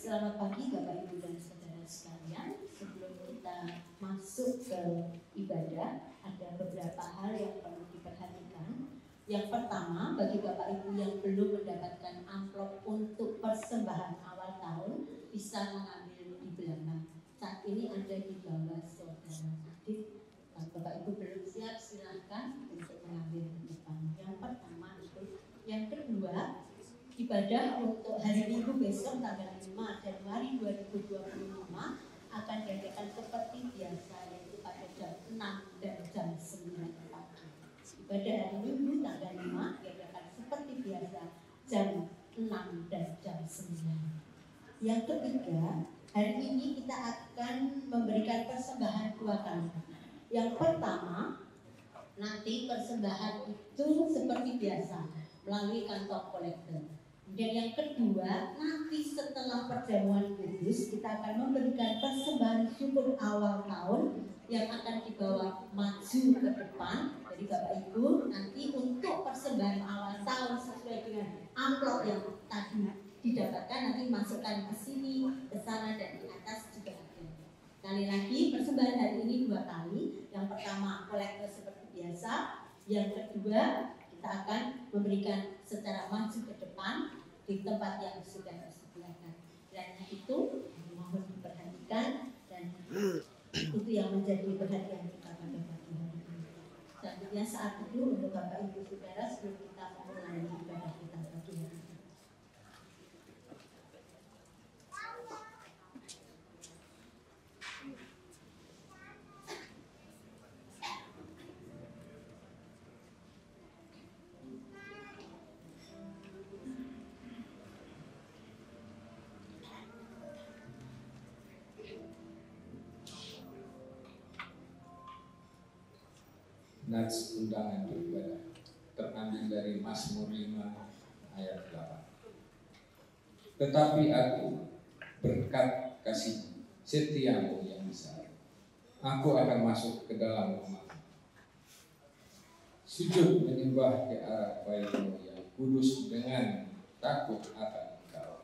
Selamat pagi Bapak Ibu dan Saudara sekalian. Sebelum kita masuk ke ibadah, ada beberapa hal yang perlu diperhatikan. Yang pertama, bagi Bapak Ibu yang belum mendapatkan amplop untuk persembahan awal tahun, bisa mengambil di belakang. Saat ini ada di bawah Saudara Adit. Bapak Ibu belum siap, silahkan untuk mengambil di depan. Yang pertama itu. Yang kedua, ibadah untuk hari Minggu besok tanggal 5 Januari 2025 akan diadakan seperti biasa, yaitu pada jam 6 dan jam 9 pagi. Ibadah hari Minggu tanggal 5 diadakan seperti biasa jam 6 dan jam 9. Yang ketiga, hari ini kita akan memberikan persembahan 2 kali. Yang pertama, nanti persembahan itu seperti biasa melalui kantong kolektor. Dan yang kedua, nanti setelah perjamuan kudus kita akan memberikan persembahan syukur awal tahun yang akan dibawa maju ke depan. Jadi Bapak Ibu nanti untuk persembahan awal tahun sesuai dengan amplop yang tadi didapatkan, nanti masukkan ke sini, ke sana, dan di atas juga ada. Sekali lagi, persembahan hari ini 2 kali. Yang pertama kolektor seperti biasa, yang kedua kita akan memberikan secara maju ke depan di tempat yang sudah disediakan. Dan itu mohon diperhatikan, dan itu yang menjadi perhatian kita pada pagi hari ini. Selanjutnya saat itu untuk Bapak Ibu Saudara sebelum kita memulai ibadah kita pagi hari ini. Nats undangan beribadah terambil dari Mazmur 5 ayat 8. Tetapi aku berkat kasih setiamu yang besar, aku akan masuk ke dalam rumah, sujud menyembah ke arah baitmu yang kudus dengan takut akan Engkau.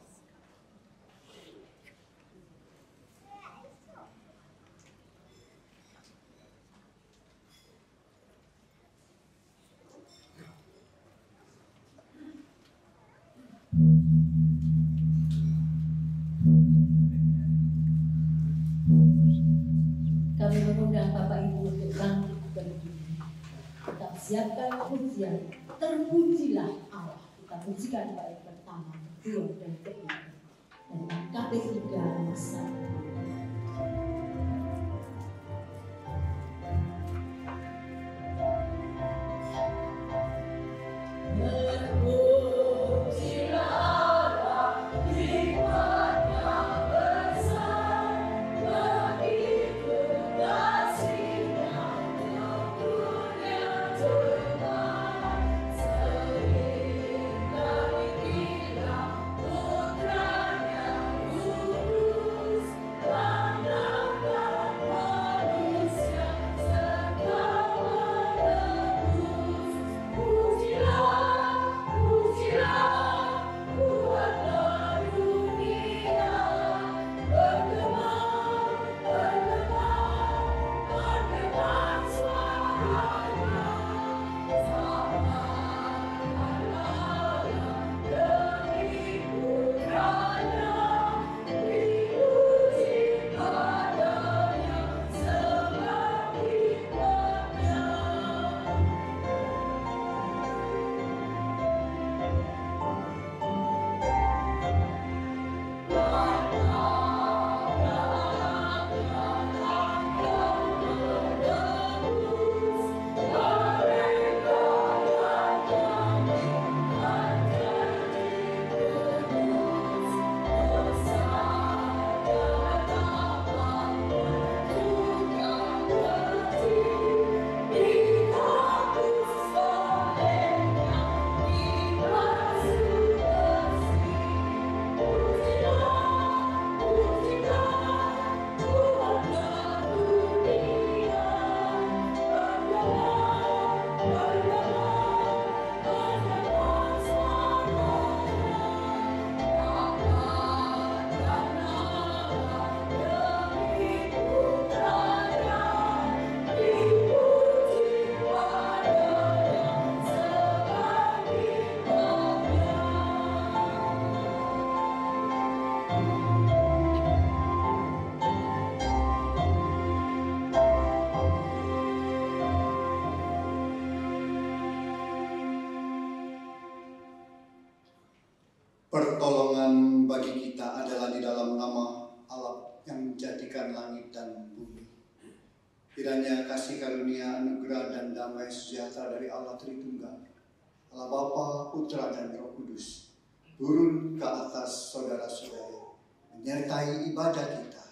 Kami mengundang Bapak Ibu untuk bangkit berdiri. Kita siapkan pujian, terpujilah Allah. Kita pujikan baik pertama, kedua, dan ketiga. Dan KP3 masa. Putranya kudus bersama Allah yang menjadikan langit dan bumi. Kiranya kasih karunia, anugerah dan damai sejahtera dari Allah Tritunggal, Allah Bapa, Putra dan Roh Kudus, turun ke atas saudara-saudara, menyertai ibadah kita.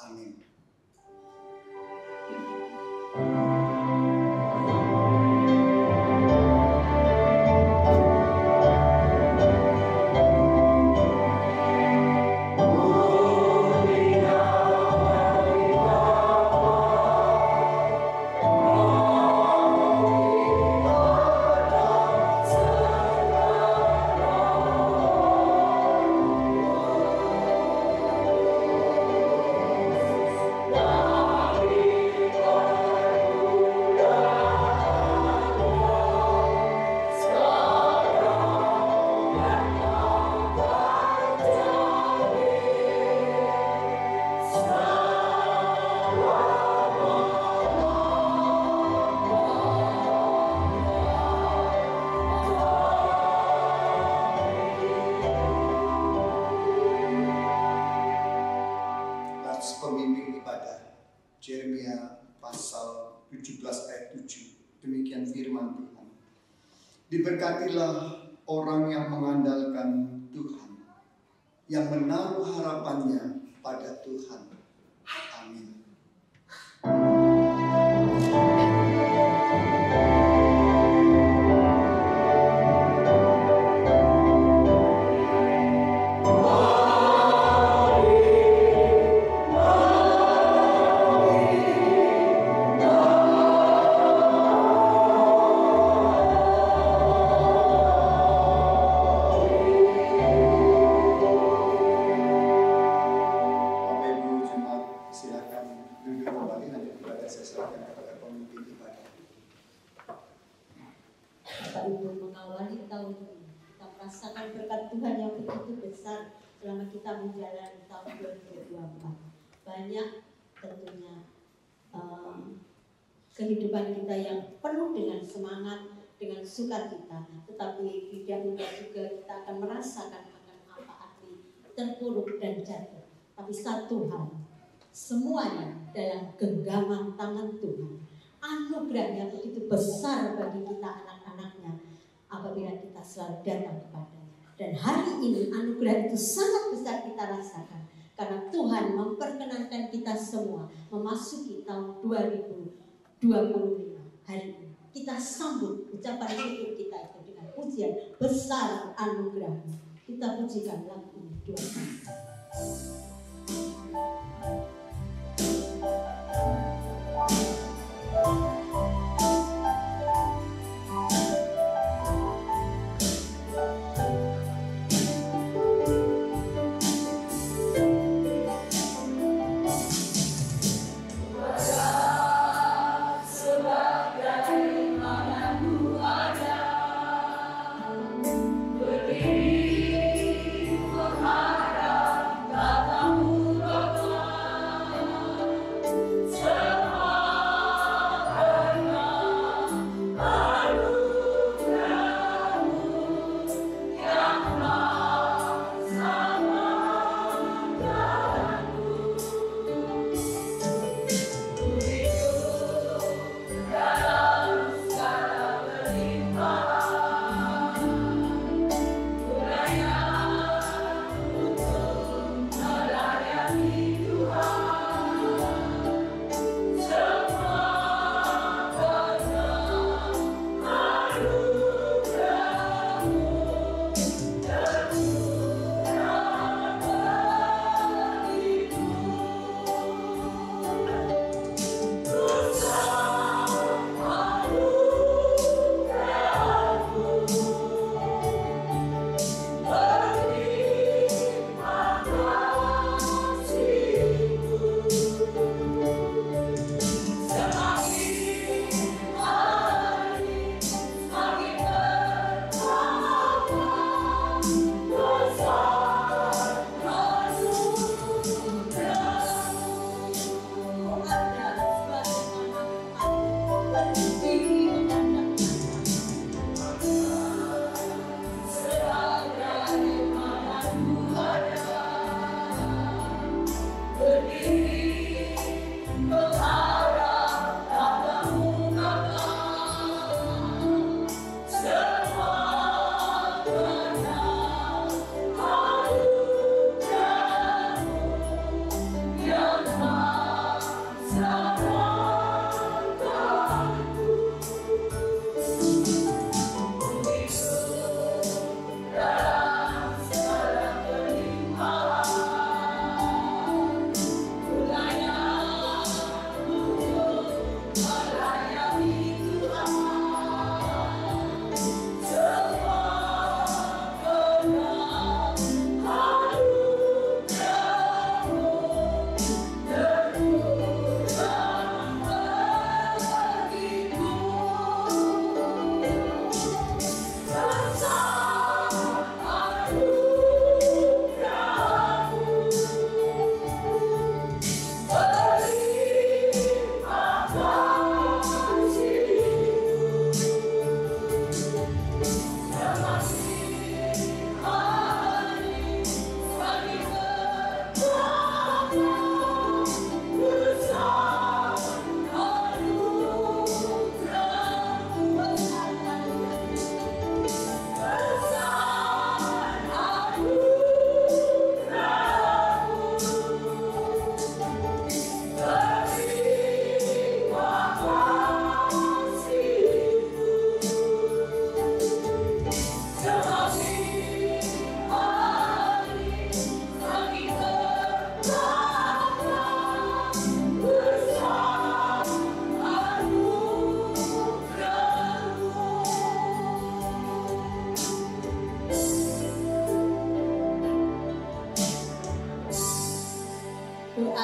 Amin. Pemimpin ibadah, Yeremia pasal 17 ayat 7. Demikian firman Tuhan. Diberkatilah orang yang mengandalkan Tuhan, yang menaruh harapannya pada Tuhan. Amin. Bapak Ibu, mengawali tahun ini, kita merasakan berkat Tuhan yang begitu besar selama kita menjalani tahun 2024. Banyak tentunya kehidupan kita yang penuh dengan semangat, dengan sukacita, tetapi tidak mudah juga kita akan merasakan akan apa arti terpuruk dan jatuh. Tapi satu hal, semuanya dalam genggaman tangan Tuhan. Anugerahnya begitu besar bagi kita anak-anaknya apabila kita selalu datang kepadanya. Dan hari ini anugerah itu sangat besar kita rasakan karena Tuhan memperkenankan kita semua memasuki tahun 2025 hari ini. Kita sambut ucapan syukur kita itu dengan pujian besar anugerahnya. Kita pujikan lagu ini dua kali. Berdiri mengharap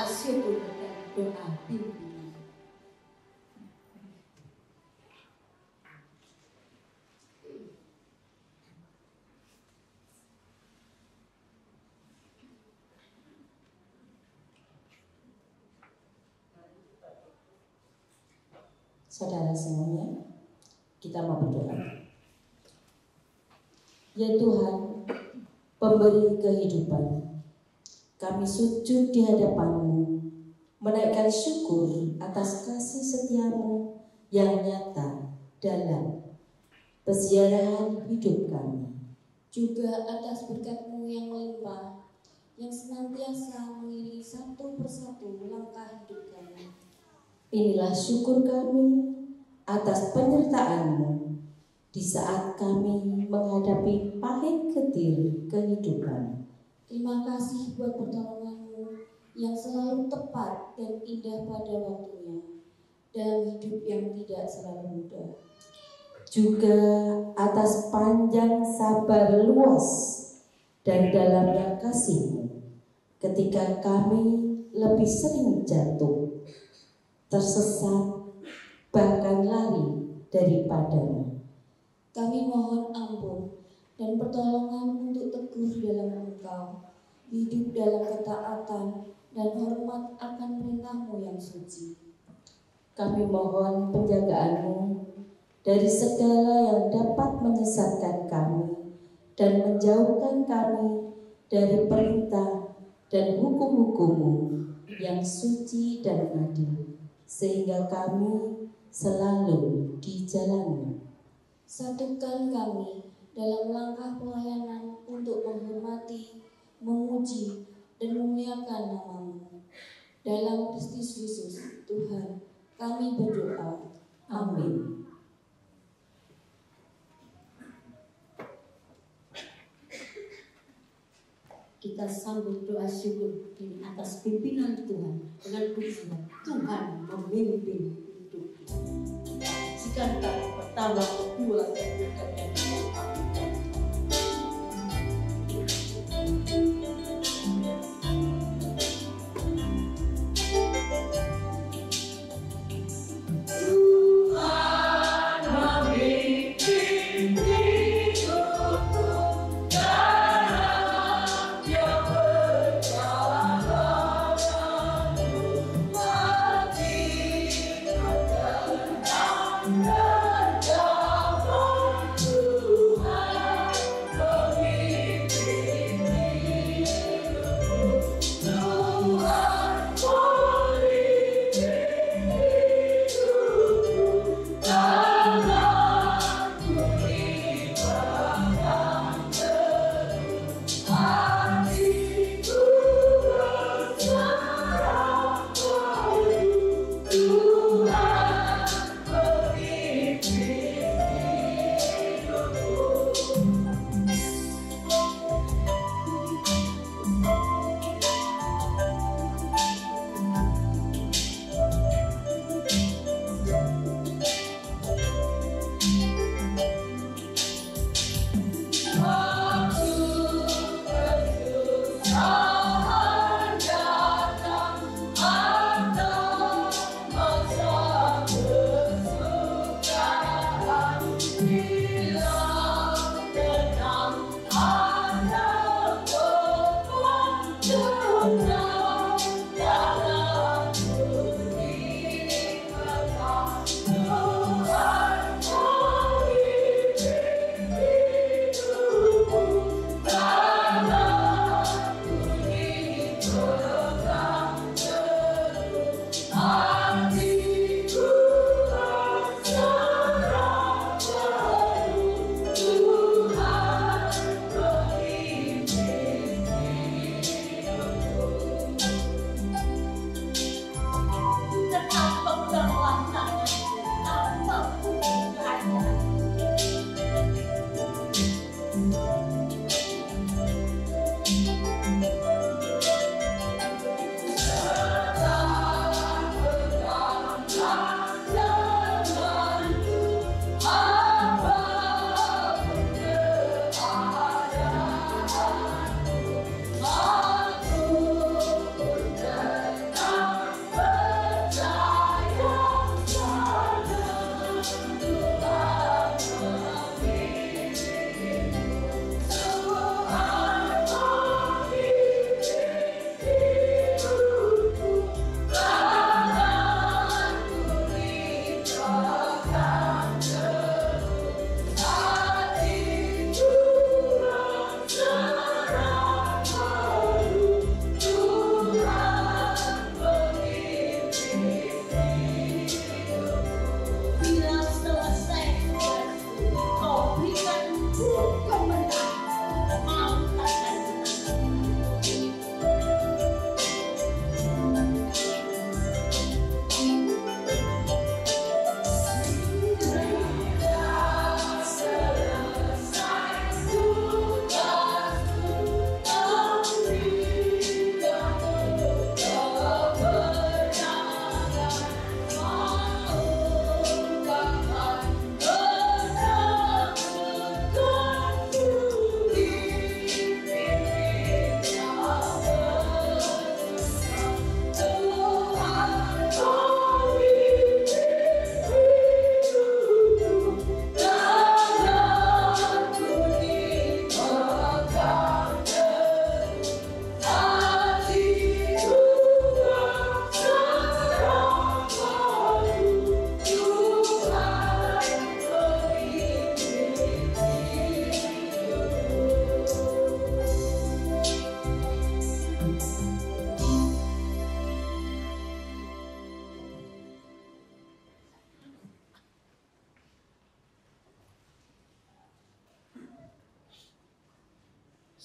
syukur dan doa pimpinan. Saudara semuanya, kita mau berdoa. Ya Tuhan, pemberi kehidupan, kami sujud di hadapan-Mu, menaikkan syukur atas kasih setia-Mu yang nyata dalam peziarahan hidup kami. Juga atas berkat-Mu yang melimpah, yang senantiasa mengiringi satu persatu langkah hidup kami. Inilah syukur kami atas penyertaan-Mu di saat kami menghadapi pahit getir kehidupan. Terima kasih buat pertolongan-Mu yang selalu tepat dan indah pada waktunya dalam hidup yang tidak selalu mudah. Juga atas panjang sabar luas dan dalamnya kasih-Mu ketika kami lebih sering jatuh, tersesat, bahkan lari daripada-Mu. Kami mohon ampun dan pertolongan untuk teguh dalam Engkau, hidup dalam ketaatan dan hormat akan perintah-Mu yang suci. Kami mohon penjagaan-Mu dari segala yang dapat menyesatkan kami dan menjauhkan kami dari perintah dan hukum-hukum-Mu yang suci dan adil, sehingga kami selalu di jalan-Mu. Satukan kami dalam langkah pelayanan untuk menghormati, memuji, dan memuliakan nama-Mu. Dalam Kristus Yesus, Tuhan, kami berdoa. Amin. Kita sambut doa syukur ini atas pimpinan Tuhan dengan pujian Tuhan memimpin hidup kita. Saksikan kami pertama, kedua, dan ketiga.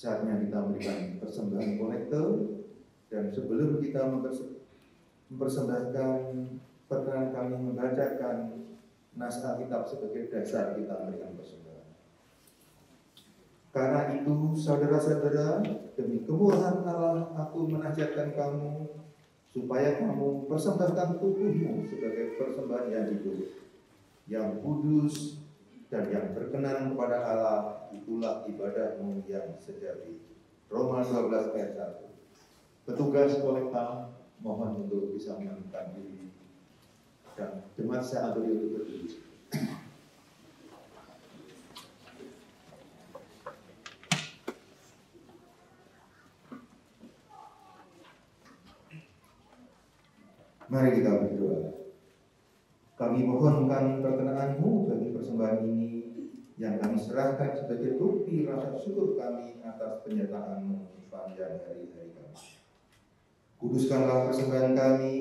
Saatnya kita memberikan persembahan kolektor, dan sebelum kita mempersembahkan, perkenan kami membacakan nas Alkitab sebagai dasar kita memberikan persembahan. Karena itu, saudara-saudara, demi kemurahan Allah, aku menasihatkan kamu supaya kamu persembahkan tubuhmu sebagai persembahan yang hidup, yang kudus, dan yang berkenan kepada Allah, itulah ibadahmu yang sejati. Roma 12 ayat 1. Petugas kolektor mohon untuk bisa menentukan diri, dan jemaat saya atur untuk berdiri. Mari kita berdoa. Kami mohonkan perkenan-Mu bagi persembahan ini yang kami serahkan sebagai bukti rasa syukur kami atas penyertaan-Mu sepanjang hari-hari kami. Kuduskanlah persembahan kami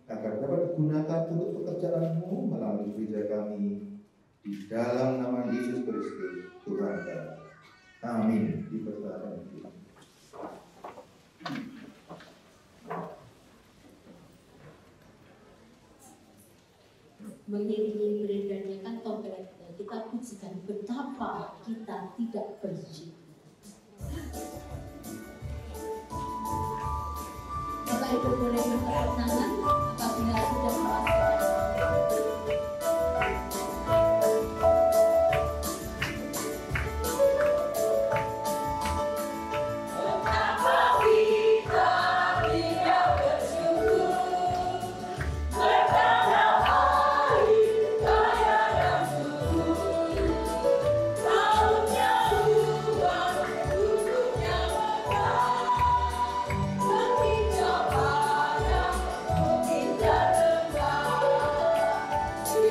agar dapat digunakan untuk pekerjaan-Mu melalui gereja kami, di dalam nama Yesus Kristus Tuhan kami. Amin. Dipersilakan. Mengiringi beredarnya kantong kolektor, kita pujikan betapa kita tidak bersyukur. Bapak Ibu boleh bertepuk tangan apabila sudah merasakan. Kita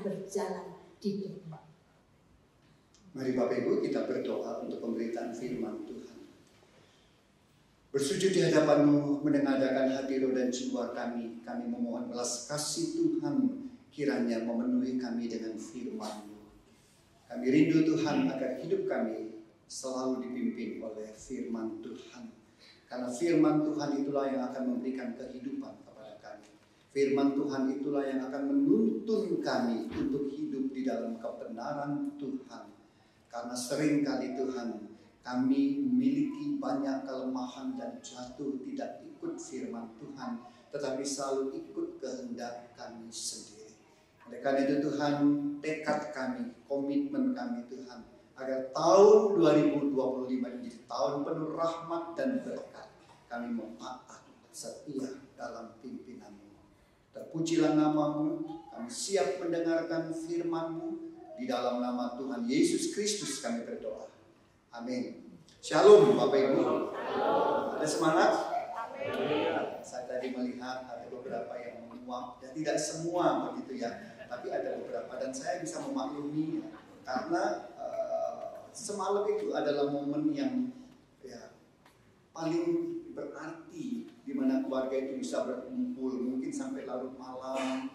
berjalan di depan. Mari Bapak Ibu kita berdoa untuk pemberitaan firman Tuhan. Bersujud di hadapan-Mu, menengadahkan hati roh dan jiwa kami. Kami memohon belas kasih Tuhan kiranya memenuhi kami dengan firman-Mu. Kami rindu Tuhan agar hidup kami selalu dipimpin oleh firman Tuhan. Karena firman Tuhan itulah yang akan memberikan kehidupan kepada kami. Firman Tuhan itulah yang akan menuntun kami untuk hidup di dalam kebenaran Tuhan. Karena seringkali Tuhan, kami memiliki banyak kelemahan dan jatuh tidak ikut firman Tuhan, tetapi selalu ikut kehendak kami sendiri. Oleh karena itu Tuhan, tekad kami, komitmen kami Tuhan, agar tahun 2025 menjadi tahun penuh rahmat dan berkat. Kami mau taat setia dalam pimpinan-Mu. Terpujilah nama-Mu, kami siap mendengarkan firman-Mu. Di dalam nama Tuhan Yesus Kristus kami berdoa. Amin. Shalom Bapak Ibu. Ada semangat? Amin. Saya tadi melihat ada beberapa yang menguap. Ya, tidak semua begitu ya. Tapi ada beberapa dan saya bisa memaklumi ya, karena semalam itu adalah momen yang ya, paling berarti di mana keluarga itu bisa berkumpul mungkin sampai larut malam.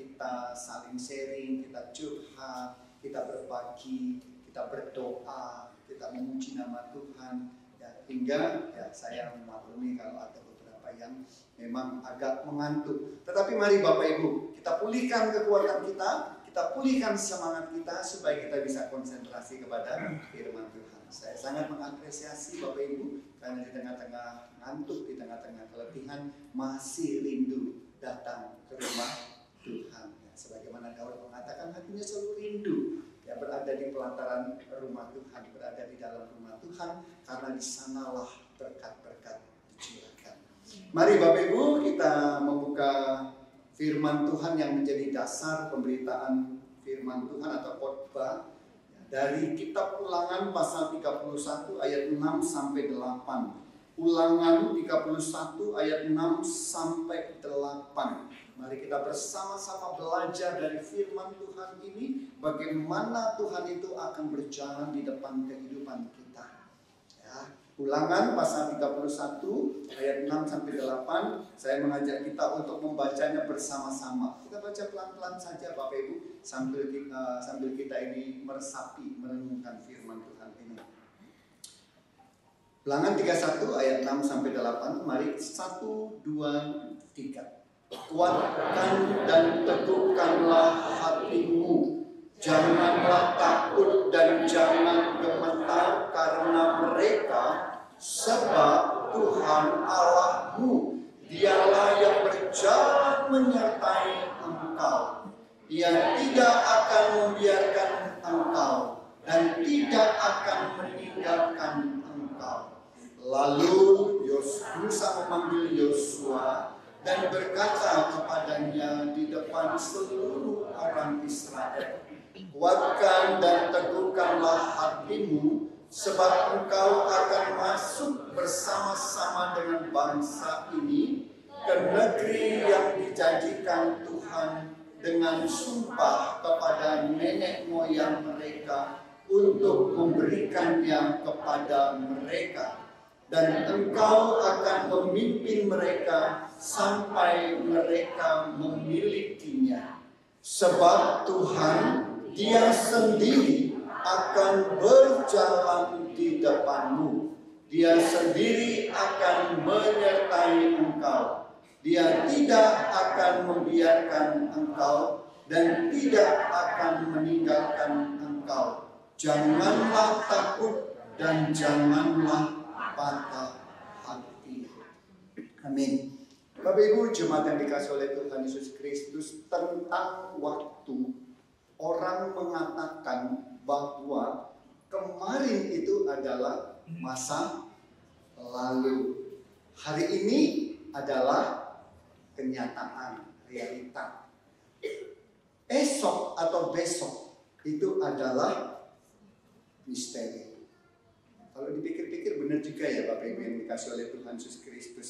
Kita saling sharing, kita curhat, kita berbagi, kita berdoa, kita memuji nama Tuhan. Ya, hingga ya, saya memaklumi kalau ada beberapa yang memang agak mengantuk. Tetapi mari Bapak Ibu, kita pulihkan kekuatan kita pulihkan semangat kita supaya kita bisa konsentrasi kepada firman Tuhan. Saya sangat mengapresiasi Bapak Ibu karena di tengah-tengah ngantuk, di tengah-tengah keletihan masih rindu datang ke rumah Tuhan. Ya, sebagaimana Daud mengatakan hatinya selalu rindu ya berada di pelataran rumah Tuhan, berada di dalam rumah Tuhan karena di sanalah berkat-berkat dicurahkan. Mari Bapak Ibu kita membuka firman Tuhan yang menjadi dasar pemberitaan firman Tuhan atau khotbah dari kitab Ulangan pasal 31 ayat 6 sampai 8. Ulangan 31 ayat 6 sampai 8. Mari kita bersama-sama belajar dari firman Tuhan ini, bagaimana Tuhan itu akan berjalan di depan kehidupan kita. Ya, Ulangan pasal 31 ayat 6 sampai 8. Saya mengajak kita untuk membacanya bersama-sama. Kita baca pelan-pelan saja Bapak Ibu sambil kita ini meresapi, merenungkan firman Tuhan ini. Ulangan 31 ayat 6 sampai 8. Mari 1 2 3. Kuatkan dan teguhkanlah hatimu, janganlah takut dan jangan gemetar karena mereka, sebab Tuhan Allahmu, dialah yang berjalan menyertai engkau. Ia tidak akan membiarkan engkau dan tidak akan meninggalkan engkau. Lalu Musa memanggil Yosua dan berkata kepadanya di depan seluruh orang Israel, kuatkan dan teguhkanlah hatimu, sebab engkau akan masuk bersama-sama dengan bangsa ini ke negeri yang dijanjikan Tuhan dengan sumpah kepada nenek moyang mereka untuk memberikannya kepada mereka. Dan engkau akan memimpin mereka sampai mereka memilikinya. Sebab Tuhan, Dia sendiri akan berjalan di depanmu. Dia sendiri akan menyertai engkau. Dia tidak akan membiarkan engkau dan tidak akan meninggalkan engkau. Janganlah takut dan janganlah patah hati. Amin. Bapak Ibu jemaat yang dikasih oleh Tuhan Yesus Kristus, tentang waktu orang mengatakan bahwa kemarin itu adalah masa lalu. Hari ini adalah kenyataan, realita. Esok atau besok itu adalah misteri. Kalau dipikir-pikir benar juga ya Bapak Ibu yang dikasih oleh Tuhan Yesus Kristus.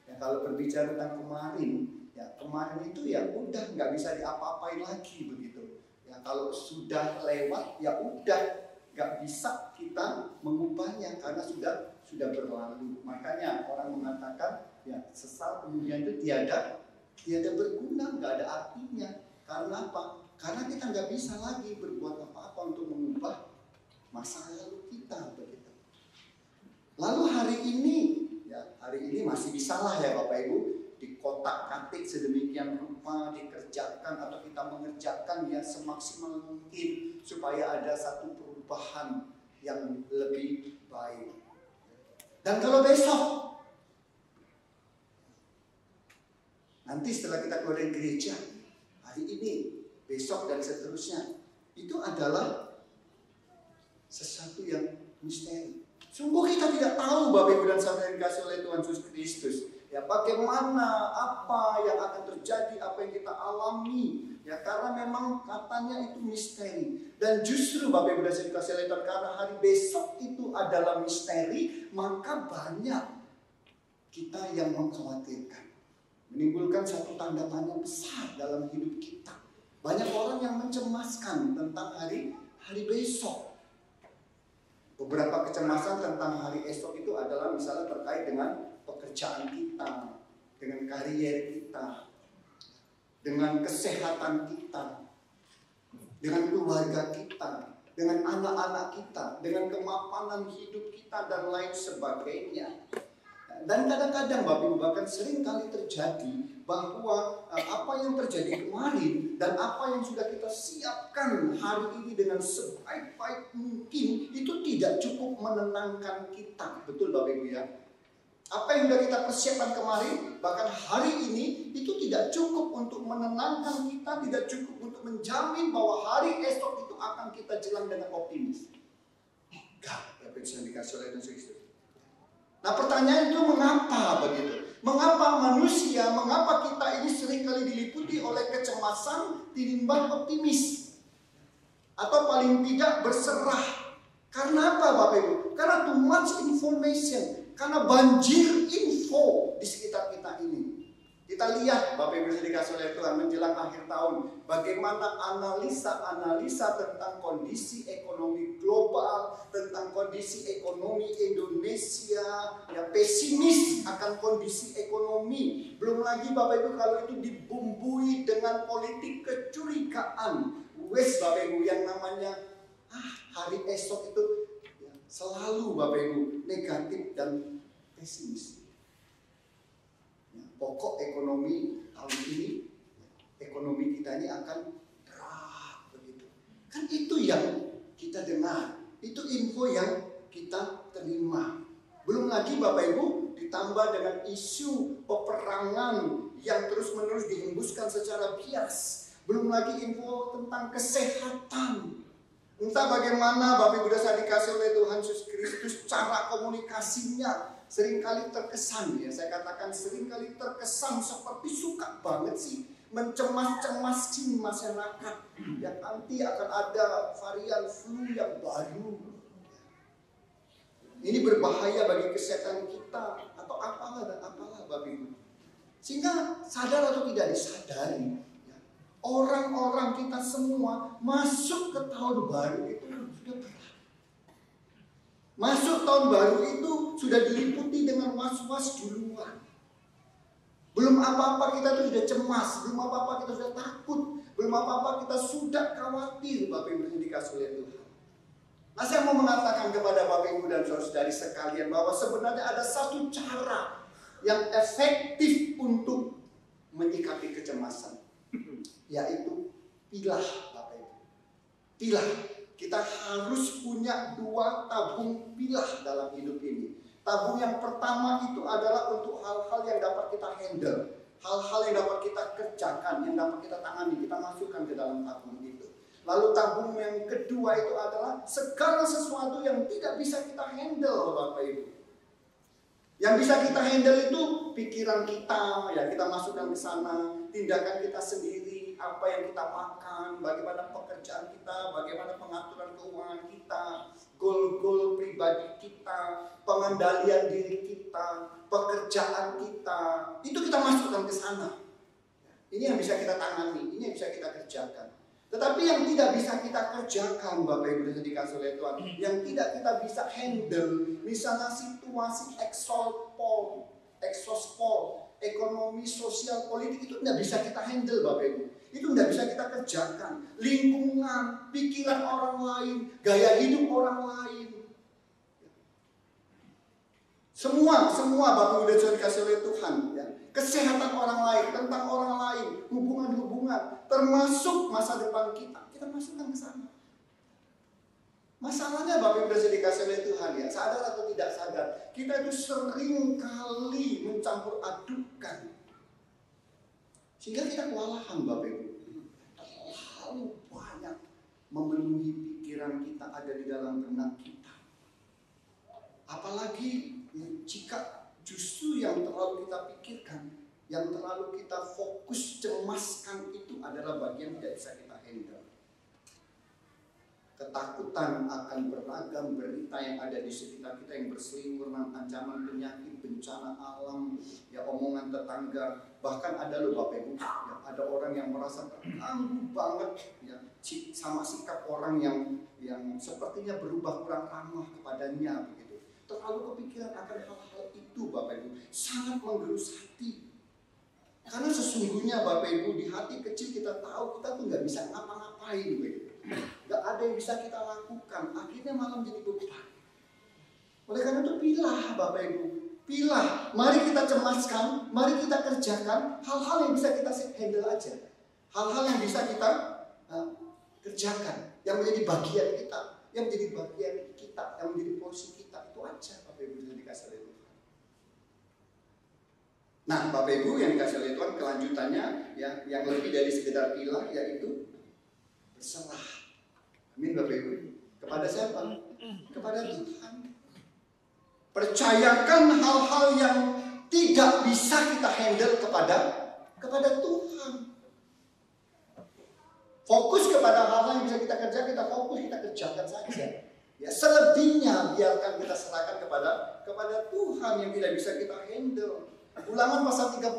Ya, kalau berbicara tentang kemarin, ya kemarin itu ya udah nggak bisa diapa-apain lagi begitu. Ya, kalau sudah lewat, ya udah, nggak bisa kita mengubahnya karena sudah berlalu. Makanya orang mengatakan, ya sesal kemudian itu tiada berguna, nggak ada artinya. Karena apa? Karena kita nggak bisa lagi berbuat apa-apa untuk mengubah masa lalu kita begitu. Lalu hari ini masih bisa lah ya Bapak Ibu, dikotak-katik sedemikian rupa, dikerjakan atau kita mengerjakan ya semaksimal mungkin supaya ada satu perubahan yang lebih baik. Dan kalau besok, nanti setelah kita keluar dari gereja, hari ini, besok dan seterusnya, itu adalah sesuatu yang misteri. Sungguh kita tidak tahu Bapak Ibu dan Saudara yang dikasihi oleh Tuhan Yesus Kristus. Ya, bagaimana, apa yang akan terjadi, apa yang kita alami. Ya, karena memang katanya itu misteri. Dan justru Bapak Ibu dan Saudara yang dikasihi oleh Tuhan, karena hari besok itu adalah misteri, maka banyak kita yang mengkhawatirkan. Menimbulkan satu tanda tanya besar dalam hidup kita. Banyak orang yang mencemaskan tentang hari besok. Beberapa kecemasan tentang hari esok itu adalah misalnya terkait dengan pekerjaan kita, dengan karier kita, dengan kesehatan kita, dengan keluarga kita, dengan anak-anak kita, dengan kemapanan hidup kita dan lain sebagainya. Dan kadang-kadang Bapak Ibu bahkan sering kali terjadi bahwa apa yang terjadi kemarin dan apa yang sudah kita siapkan hari ini dengan sebaik-baik mungkin itu tidak cukup menenangkan kita. Betul Bapak Ibu ya? Apa yang sudah kita persiapkan kemarin bahkan hari ini itu tidak cukup untuk menenangkan kita, tidak cukup untuk menjamin bahwa hari esok itu akan kita jalan dengan optimis. Enggak, Bapak Ibu yang dikasih oleh Tuhan Yesus. Nah pertanyaan itu mengapa begitu? Mengapa manusia, mengapa kita ini seringkali diliputi oleh kecemasan tinimbang optimis? Atau paling tidak berserah. Karena apa Bapak Ibu? Karena too much information. Karena banjir info di sekitar kita ini. Kita lihat Bapak Ibu yang dikasih oleh Tuhan menjelang akhir tahun, bagaimana analisa tentang kondisi ekonomi global, tentang kondisi ekonomi Indonesia, ya pesimis akan kondisi ekonomi. Belum lagi Bapak Ibu kalau itu dibumbui dengan politik kecurigaan. Wes Bapak Ibu yang namanya hari esok itu ya, selalu Bapak Ibu negatif dan pesimis. Pokok ekonomi tahun ini, ekonomi kita ini akan berat begitu. Kan itu yang kita dengar, itu info yang kita terima. Belum lagi Bapak Ibu ditambah dengan isu peperangan yang terus-menerus dihembuskan secara bias. Belum lagi info tentang kesehatan. Entah bagaimana Bapak Ibu dan dikasih oleh Tuhan Yesus Kristus cara komunikasinya seringkali terkesan ya, saya katakan seringkali terkesan seperti suka banget sih mencemas-cemasin masyarakat yang nanti akan ada varian flu yang baru. Ini berbahaya bagi kesehatan kita atau apalah Bapak Ibu. Sehingga sadar atau tidak disadari ya, orang-orang kita semua masuk ke tahun baru itu sudah berat. Masuk tahun baru itu sudah diliputi dengan was-was duluan. Belum apa-apa kita tuh sudah cemas, belum apa-apa kita sudah takut, belum apa-apa kita sudah khawatir Bapak Ibu yang dikasih oleh Tuhan. Nah saya mau mengatakan kepada Bapak Ibu dan saudari sekalian bahwa sebenarnya ada satu cara yang efektif untuk menyikapi kecemasan, yaitu pilah Bapak Ibu. Pilah. Kita harus punya 2 tabung pilah dalam hidup ini. Tabung yang pertama itu adalah untuk hal-hal yang dapat kita handle, hal-hal yang dapat kita kerjakan, yang dapat kita tangani, kita masukkan ke dalam tabung itu. Lalu tabung yang kedua itu adalah segala sesuatu yang tidak bisa kita handle Bapak Ibu. Yang bisa kita handle itu pikiran kita, ya kita masukkan ke sana, tindakan kita sendiri, apa yang kita makan, bagaimana pekerjaan kita, bagaimana pengaturan keuangan kita, goal-goal pribadi kita, pengendalian diri kita, pekerjaan kita, itu kita masukkan ke sana. Ini yang bisa kita tangani, ini yang bisa kita kerjakan. Tetapi yang tidak bisa kita kerjakan, Bapak Ibu yang dikasih oleh Tuhan, yang tidak kita bisa handle, misalnya situasi eksospol, ekonomi, sosial, politik, itu tidak bisa kita handle, Bapak Ibu. Itu tidak bisa kita kerjakan. Lingkungan, pikiran orang lain, gaya hidup orang lain. Semua Bapak Ibu sudah dikasih oleh Tuhan, ya. Kesehatan orang lain, tentang orang lain, hubungan-hubungan, termasuk masa depan kita masukkan ke sana. Masalahnya Bapak Ibu sudah dikasih oleh Tuhan, ya, sadar atau tidak sadar, kita itu sering kali mencampur adukkan, sehingga kita kewalahan, Bapak Ibu. Terlalu banyak memenuhi pikiran kita, ada di dalam benak kita. Apalagi jika justru yang terlalu kita pikirkan, yang terlalu kita fokus cemaskan itu adalah bagian tidak bisa kita handle. Ketakutan akan beragam berita yang ada di sekitar kita yang berseliweran, ancaman penyakit, bencana alam, ya, omongan tetangga, bahkan ada loh Bapak Ibu, ya, ada orang yang merasa terganggu banget, ya, sama sikap orang yang sepertinya berubah kurang ramah kepadanya, begitu. Terlalu kepikiran akan hal-hal itu, Bapak Ibu, sangat menggerus hati. Karena sesungguhnya Bapak Ibu, di hati kecil kita tahu kita tuh nggak bisa ngapa-ngapain, begitu. Nggak ada yang bisa kita lakukan, akhirnya malah menjadi beban. Oleh karena itu pilah Bapak Ibu, pilah. Mari kita cemaskan, mari kita kerjakan hal-hal yang bisa kita handle aja. Hal-hal yang bisa kita kerjakan, yang menjadi bagian kita, yang menjadi bagian kita, yang menjadi porsi kita, itu aja Bapak Ibu yang dikasih oleh Tuhan. Nah Bapak Ibu yang dikasih oleh Tuhan, kelanjutannya ya, yang lebih dari sekedar pilah, yaitu berserah. Amin Bapak Ibu. Kepada siapa? Kepada Tuhan. Percayakan hal-hal yang tidak bisa kita handle kepada Tuhan. Fokus kepada hal-hal yang bisa kita kerjakan, kita fokus, kita kerjakan saja. Ya, selebihnya biarkan kita serahkan kepada Tuhan yang tidak bisa kita handle. Ulangan pasal 31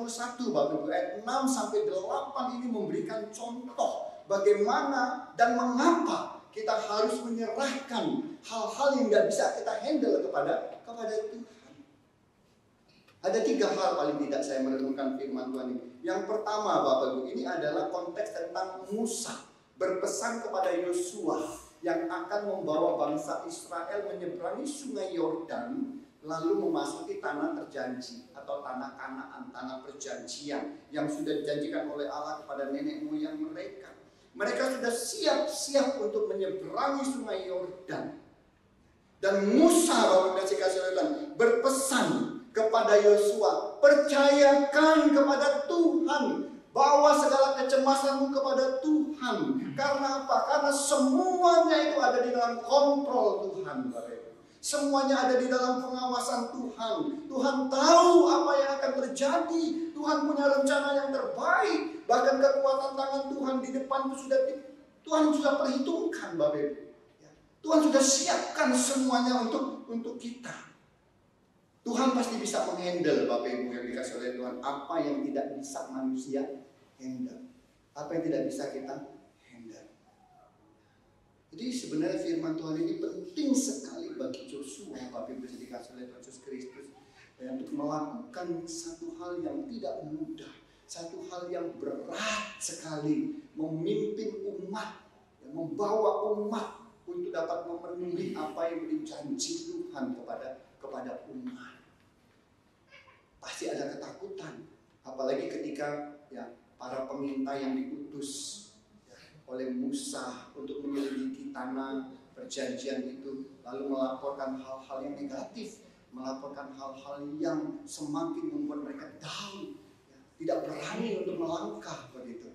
Bapak Ibu ayat 6 sampai 8 ini memberikan contoh bagaimana dan mengapa kita harus menyerahkan hal-hal yang tidak bisa kita handle kepada Tuhan. Ada 3 hal paling tidak saya merenungkan firman Tuhan ini. Yang pertama Bapak Ibu, ini adalah konteks tentang Musa berpesan kepada Yosua yang akan membawa bangsa Israel menyeberangi sungai Yordan lalu memasuki tanah terjanji atau tanah Kanaan, tanah perjanjian yang sudah dijanjikan oleh Allah kepada nenek moyang mereka. Mereka sudah siap-siap untuk menyeberangi sungai Yordan. Dan Musa Bapak Ibu kasih Tuhan berpesan kepada Yosua, percayakan kepada Tuhan, bawa segala kecemasanmu kepada Tuhan. Karena apa? Karena semuanya itu ada di dalam kontrol Tuhan, Bapak Ibu. Semuanya ada di dalam pengawasan Tuhan. Tuhan tahu apa yang akan terjadi. Tuhan punya rencana yang terbaik. Bahkan kekuatan tangan Tuhan di depan itu Tuhan sudah perhitungkan, Bapak Ibu. Tuhan sudah siapkan semuanya untuk kita. Tuhan pasti bisa menghandle, Bapak Ibu yang dikasih oleh Tuhan, apa yang tidak bisa manusia handle. Apa yang tidak bisa kita handle. Jadi sebenarnya firman Tuhan ini penting sekali bagi Joshua, Bapak Ibu yang dikasih oleh Tuhan Yesus Kristus, untuk melakukan satu hal yang tidak mudah, satu hal yang berat sekali, memimpin umat, membawa umat untuk dapat memenuhi apa yang dijanji Tuhan kepada umat. Pasti ada ketakutan, apalagi ketika para pengintai yang diutus oleh Musa untuk menyelidiki tanah perjanjian itu, lalu melaporkan hal-hal yang negatif, melaporkan hal-hal yang semakin membuat mereka down, tidak berani untuk melangkah begitu.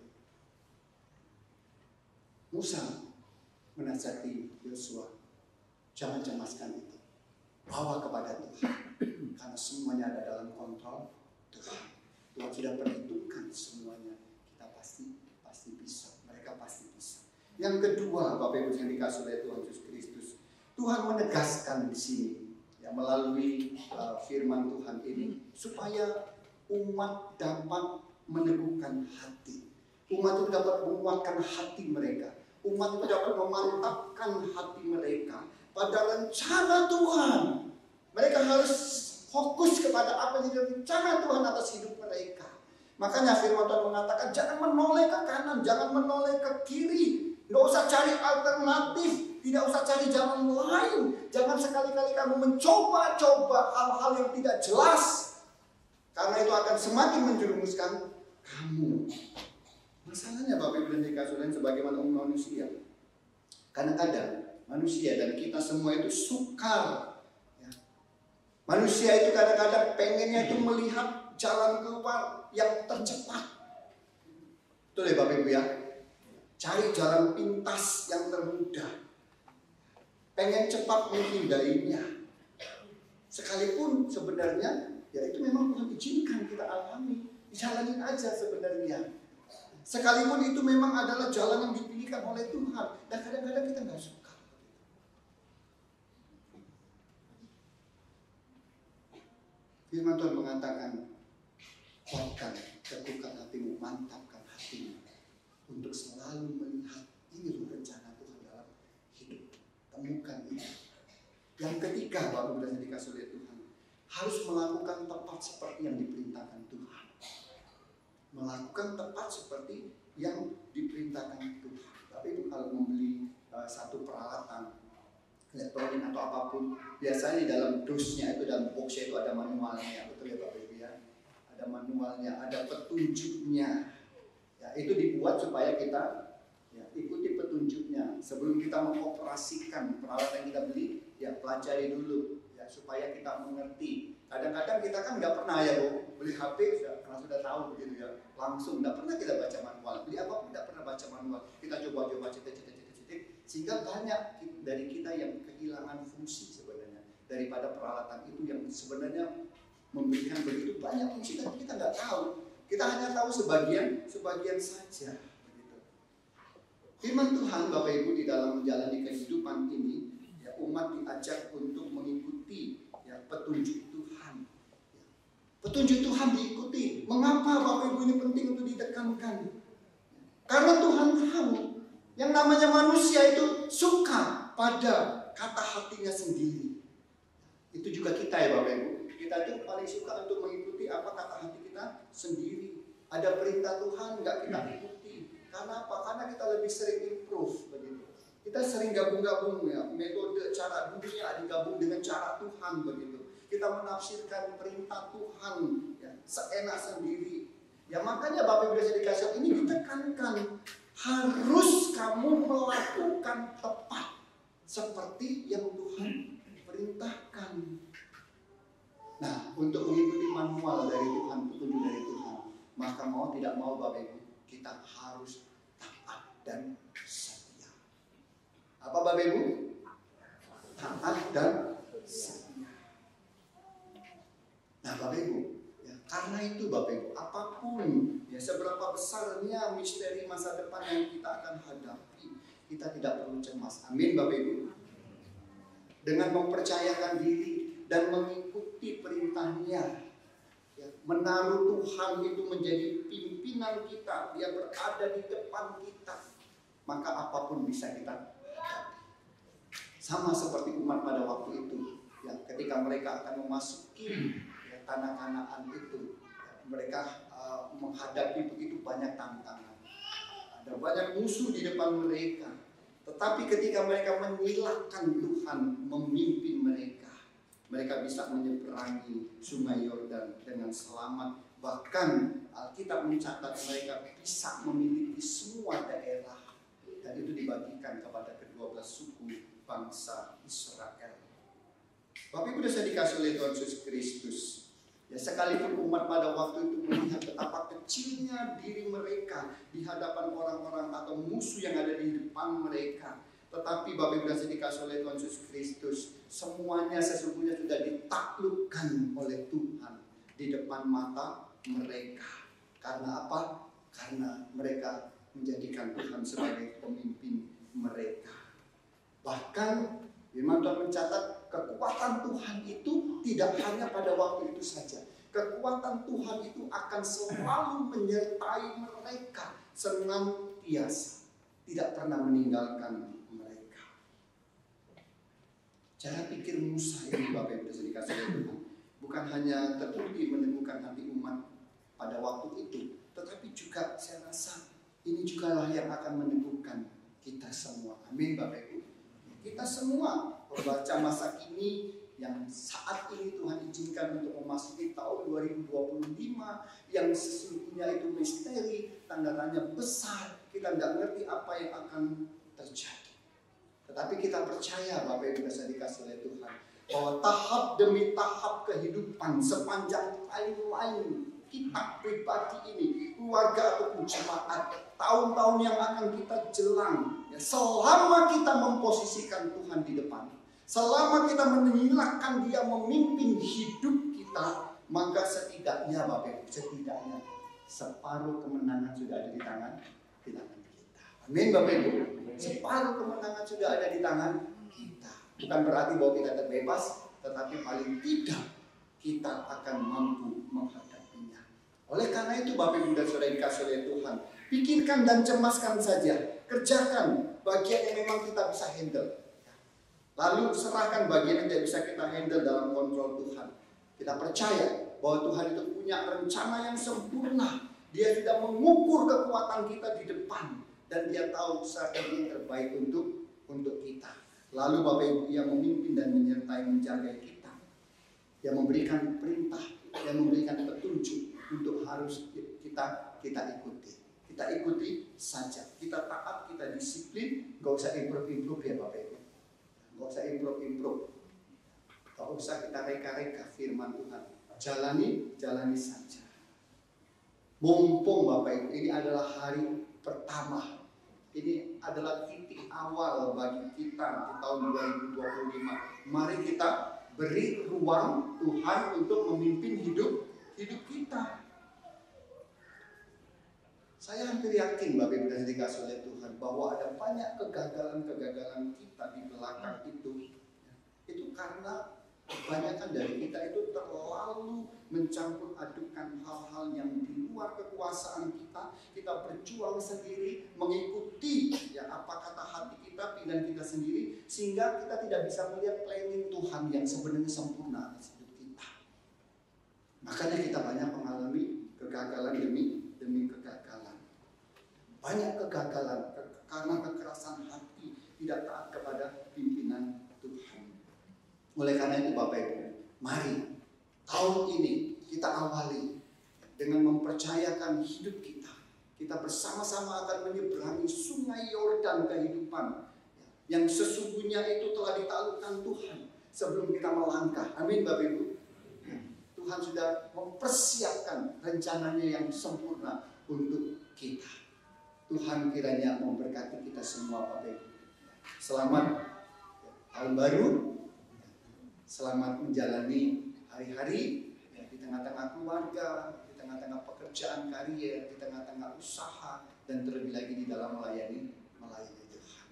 Musa menasihati Yosua, jangan cemaskan itu, bawa kepada Tuhan, karena semuanya ada dalam kontrol Tuhan. Tuhan sudah perhitungkan semuanya, kita pasti bisa, mereka pasti bisa. Yang kedua, Bapak Ibu yang dikasih oleh Tuhan Yesus Kristus, Tuhan menegaskan di sini melalui firman Tuhan ini supaya umat dapat meneguhkan hati. Umat itu dapat menguatkan hati mereka. Umat itu dapat memantapkan hati mereka pada rencana Tuhan. Mereka harus fokus kepada apa yang jadi rencana Tuhan atas hidup mereka. Makanya firman Tuhan mengatakan jangan menoleh ke kanan, jangan menoleh ke kiri. Nggak usah cari alternatif, tidak usah cari jalan lain. Jangan sekali-kali kamu mencoba-coba hal-hal yang tidak jelas. Karena itu akan semakin menjerumuskan kamu. Masalahnya Bapak Ibu dan Saudara sekalian sebagaimana manusia. Kadang-kadang manusia dan kita semua itu sukar. Ya. Manusia itu kadang-kadang pengennya itu melihat jalan keluar yang tercepat. Betul ya Bapak Ibu ya? Cari jalan pintas yang termudah. Pengen cepat menghindarinya. Sekalipun sebenarnya ya itu memang Tuhan izinkan kita alami. Jalanin aja sebenarnya. Sekalipun itu memang adalah jalan yang dipilihkan oleh Tuhan. Dan kadang-kadang kita nggak suka. Firman Tuhan mengatakan, kuatkan, teguhkan hatimu, mantapkan hatimu. Untuk selalu melihat ini loh rencana Tuhan dalam hidup. Temukan ini. Yang ketiga, Bapak Ibu dan Saudara dikasih oleh Tuhan, harus melakukan tepat seperti yang diperintahkan Tuhan. Melakukan tepat seperti yang diperintahkan Tuhan. Tapi itu kalau membeli satu peralatan elektronik atau apapun, biasanya di dalam dusnya itu, dalam boxnya itu ada manualnya, betul ya Bapak Ibu ya? Ada manualnya, ada petunjuknya. Ya, itu dibuat supaya kita ya, ikuti petunjuknya. Sebelum kita mengoperasikan peralatan yang kita beli, ya pelajari dulu ya, supaya kita mengerti. Kadang-kadang kita kan nggak pernah ya Bu, beli HP karena sudah tahu begitu ya, langsung nggak pernah kita baca manual. Beli apapun nggak pernah baca manual. Kita coba-coba cetek, sehingga banyak dari kita yang kehilangan fungsi sebenarnya daripada peralatan itu yang sebenarnya memberikan begitu banyak fungsi, tapi kita nggak tahu. Kita hanya tahu sebagian saja. Begitu. Firman Tuhan Bapak Ibu di dalam menjalani kehidupan ini, ya, umat diajak untuk mengikuti ya, petunjuk Tuhan. Ya. Petunjuk Tuhan diikuti. Mengapa Bapak Ibu ini penting untuk ditekankan? Karena Tuhan tahu yang namanya manusia itu suka pada kata hatinya sendiri. Itu juga kita ya Bapak Ibu. Kita itu paling suka untuk mengikuti apa kata hati kita sendiri. Ada perintah Tuhan nggak kita ikuti. Karena apa? Karena kita lebih sering improve begitu. Kita sering gabung-gabung ya, metode cara dunia digabung dengan cara Tuhan begitu. Kita menafsirkan perintah Tuhan ya, seenak sendiri. Ya makanya Bapak Ibu dikasih ini ditekankan, harus kamu melakukan tepat seperti yang Tuhan perintahkan. Nah, untuk mengikuti manual dari Tuhan, petunjuk dari Tuhan, maka mau tidak mau Bapak Ibu, kita harus taat dan setia. Apa Bapak Ibu? Taat dan setia. Nah Bapak Ibu, ya, karena itu Bapak Ibu, apapun ya seberapa besarnya misteri masa depan yang kita akan hadapi, kita tidak perlu cemas. Amin Bapak Ibu. Dengan mempercayakan diri dan mengikuti perintahnya, ya, menaruh Tuhan itu menjadi pimpinan kita, dia berada di depan kita, maka apapun bisa kita hadapi. Sama seperti umat pada waktu itu, ya, ketika mereka akan memasuki ya, tanah Kanaan itu, ya, mereka menghadapi begitu banyak tantangan, ada banyak musuh di depan mereka, tetapi ketika mereka menyilahkan Tuhan memimpin mereka, mereka bisa menyeberangi sungai Yordan dengan selamat. Bahkan Alkitab mencatat mereka bisa memiliki semua daerah. Dan itu dibagikan kepada ke-12 suku bangsa Israel. Bapak Ibu sudah dikasih oleh Tuhan Yesus Kristus. Ya, sekalipun umat pada waktu itu melihat betapa kecilnya diri mereka di hadapan orang-orang atau musuh yang ada di depan mereka. Tetapi Bapak Ibu sudah dikasih oleh Tuhan Yesus Kristus, semuanya sesungguhnya sudah ditaklukkan oleh Tuhan di depan mata mereka. Karena apa? Karena mereka menjadikan Tuhan sebagai pemimpin mereka. Bahkan Firman Tuhan mencatat kekuatan Tuhan itu tidak hanya pada waktu itu saja. Kekuatan Tuhan itu akan selalu menyertai mereka senantiasa tidak pernah meninggalkan mereka. Cara pikir Musa ini Bapak Ibu sudah dikasih Tuhan bukan hanya terbukti meneguhkan hati umat pada waktu itu, tetapi juga saya rasa ini jugalah yang akan meneguhkan kita semua. Amin Bapak Ibu. Kita semua membaca masa kini yang saat ini Tuhan izinkan untuk memasuki tahun 2025 yang sesungguhnya itu misteri, tanda tanya besar. Kita nggak ngerti apa yang akan terjadi. Tetapi kita percaya Bapak Ibu bisa dikasih oleh Tuhan bahwa tahap demi tahap kehidupan sepanjang timeline kita pribadi ini, keluarga ataupun jemaat, tahun-tahun yang akan kita jelang, ya, selama kita memposisikan Tuhan di depan, selama kita menyilakan Dia memimpin hidup kita, maka setidaknya Bapak Ibu, setidaknya separuh kemenangan sudah ada di tangan kita. Amin Bapak Ibu. Separuh kemenangan sudah ada di tangan kita. Bukan berarti bahwa kita terbebas, tetapi paling tidak kita akan mampu menghadapinya. Oleh karena itu Bapak Ibu dan Saudara dikasih oleh Tuhan, pikirkan dan cemaskan saja, kerjakan bagian yang memang kita bisa handle. Lalu serahkan bagian yang tidak bisa kita handle dalam kontrol Tuhan. Kita percaya bahwa Tuhan itu punya rencana yang sempurna. Dia sudah mengukur kekuatan kita di depan dan Dia tahu strategi yang terbaik untuk kita. Lalu Bapak Ibu yang memimpin dan menyertai menjaga kita, yang memberikan perintah, yang memberikan petunjuk untuk harus kita ikuti. Kita ikuti saja. Kita taat, kita disiplin. Gak usah improve ya Bapak Ibu. Gak usah improve. Gak usah kita reka-reka firman Tuhan. Jalani saja. Mumpung Bapak Ibu, ini adalah hari pertama. Ini adalah titik awal bagi kita di tahun 2025. Mari kita beri ruang Tuhan untuk memimpin hidup kita. Saya hampir yakin Bapak Ibu dan dikasih oleh Tuhan bahwa ada banyak kegagalan kita di belakang itu karena kebanyakan dari kita itu terlalu mencampur adukan hal-hal yang di luar kekuasaan kita. Kita berjuang sendiri, mengikuti ya apa kata hati kita, pilihan kita sendiri, sehingga kita tidak bisa melihat planning Tuhan yang sebenarnya sempurna atas hidup kita. Makanya kita banyak mengalami kegagalan demi kegagalan. Banyak kegagalan karena kekerasan hati, tidak taat kepada pimpinan Tuhan. Oleh karena itu Bapak Ibu, mari tahun ini kita awali dengan mempercayakan hidup kita. Kita bersama-sama akan menyeberangi sungai Yordan kehidupan yang sesungguhnya itu telah ditaklukkan Tuhan sebelum kita melangkah. Amin Bapak Ibu. Tuhan sudah mempersiapkan rencananya yang sempurna untuk kita. Tuhan kiranya memberkati kita semua Bapak Ibu. Selamat tahun baru. Selamat menjalani hari-hari di tengah-tengah keluarga, di tengah-tengah pekerjaan karier, di tengah-tengah usaha, dan terlebih lagi di dalam melayani Tuhan.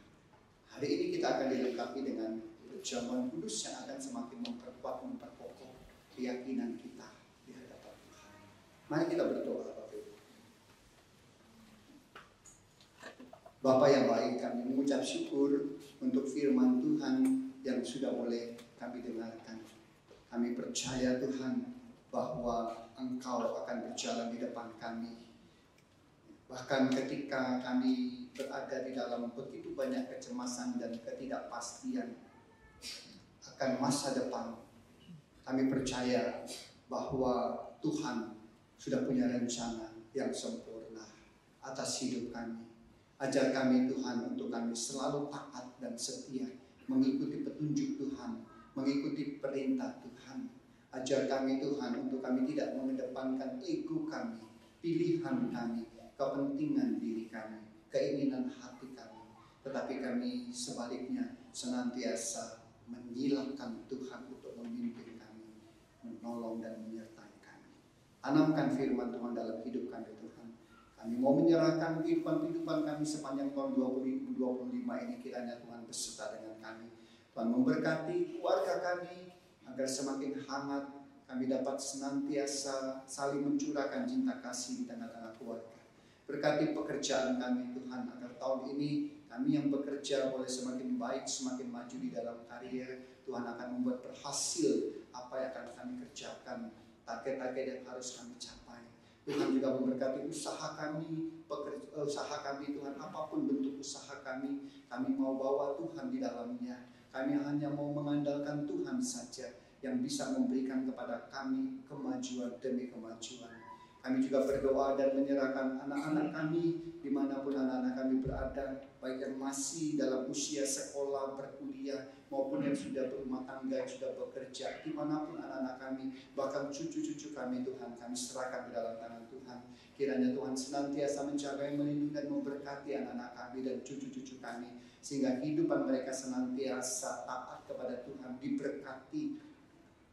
Hari ini kita akan dilengkapi dengan perjamuan kudus yang akan semakin memperkokoh keyakinan kita di hadapan Tuhan. Mari kita berdoa Bapak Ibu. Bapa yang baik, kami mengucap syukur untuk firman Tuhan yang sudah boleh kami dengarkan. Kami percaya Tuhan bahwa Engkau akan berjalan di depan kami. Bahkan ketika kami berada di dalam begitu banyak kecemasan dan ketidakpastian akan masa depan, kami percaya bahwa Tuhan sudah punya rencana yang sempurna atas hidup kami. Ajar kami Tuhan untuk kami selalu taat dan setia mengikuti petunjuk Tuhan, mengikuti perintah Tuhan. Ajar kami Tuhan untuk kami tidak mengedepankan ego kami, pilihan kami, kepentingan diri kami, keinginan hati kami. Tetapi kami sebaliknya senantiasa menyilakan Tuhan untuk memimpin kami, menolong dan menyertai kami. Tanamkan firman Tuhan dalam hidup kami Tuhan. Kami mau menyerahkan kehidupan kami sepanjang tahun 2025 ini, kiranya Tuhan beserta dengan kami. Tuhan memberkati keluarga kami agar semakin hangat, kami dapat senantiasa saling mencurahkan cinta kasih di tengah-tengah keluarga. Berkati pekerjaan kami Tuhan, agar tahun ini kami yang bekerja boleh semakin baik, semakin maju di dalam karier. Tuhan akan membuat berhasil apa yang akan kami kerjakan, target-target yang harus kami capai. Tuhan juga memberkati usaha kami, usaha kami Tuhan, apapun bentuk usaha kami mau bawa Tuhan di dalamnya. Kami hanya mau mengandalkan Tuhan saja yang bisa memberikan kepada kami kemajuan demi kemajuan. Kami juga berdoa dan menyerahkan anak-anak kami dimanapun anak-anak kami berada, baik yang masih dalam usia sekolah, berkuliah, maupun yang sudah berumah tangga, yang sudah bekerja, dimanapun anak-anak kami, bahkan cucu-cucu kami Tuhan, kami serahkan di dalam tangan Tuhan. Kiranya Tuhan senantiasa menjaga, melindungi dan memberkati anak-anak kami dan cucu-cucu kami, sehingga kehidupan mereka senantiasa taat kepada Tuhan, diberkati,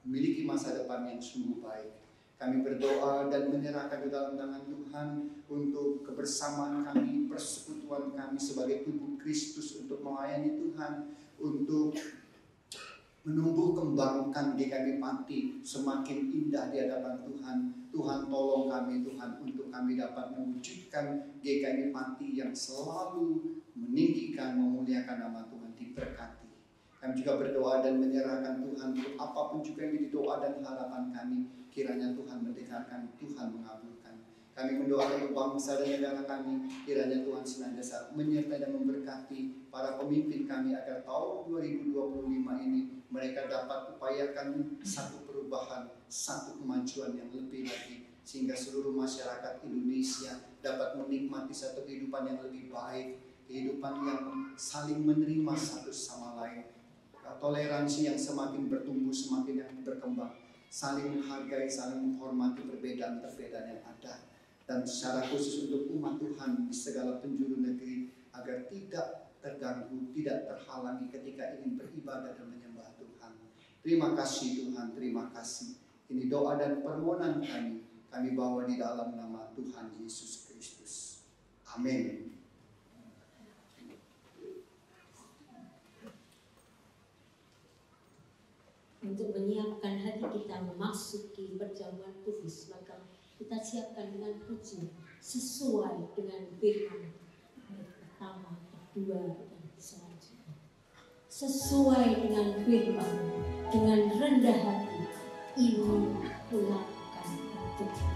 memiliki masa depan yang sungguh baik. Kami berdoa dan menyerahkan di dalam tangan Tuhan untuk kebersamaan kami, persekutuan kami sebagai tubuh Kristus untuk melayani Tuhan, untuk menumbuh kembangkan GKI Pati semakin indah di hadapan Tuhan. Tuhan tolong kami Tuhan untuk kami dapat mewujudkan GKI Pati yang selalu meninggikan, memuliakan nama Tuhan, diberkati. Kami juga berdoa dan menyerahkan Tuhan untuk apapun juga yang menjadi doa dan harapan kami. Kiranya Tuhan mendengarkan, Tuhan mengabulkan. Kami mendoakan untuk bangsa dan negara kami. Kiranya Tuhan senantiasa menyertai dan memberkati para pemimpin kami agar tahun 2025 ini mereka dapat upayakan satu perubahan, satu kemajuan yang lebih lagi, sehingga seluruh masyarakat Indonesia dapat menikmati satu kehidupan yang lebih baik, kehidupan yang saling menerima satu sama lain, toleransi yang semakin bertumbuh, semakin yang berkembang, saling menghargai, saling menghormati perbedaan-perbedaan yang ada, dan secara khusus untuk umat Tuhan di segala penjuru negeri agar tidak terganggu, tidak terhalangi ketika ingin beribadah dan menyembah Tuhan. Terima kasih Tuhan, terima kasih. Ini doa dan permohonan kami bawa di dalam nama Tuhan Yesus Kristus. Amin. Untuk menyiapkan hati kita memasuki perjamuan kudus, maka kita siapkan dengan puji sesuai dengan firman ayat pertama, kedua, dan selanjutnya. Sesuai dengan firman, dengan rendah hati, ini kulakukan untukmu.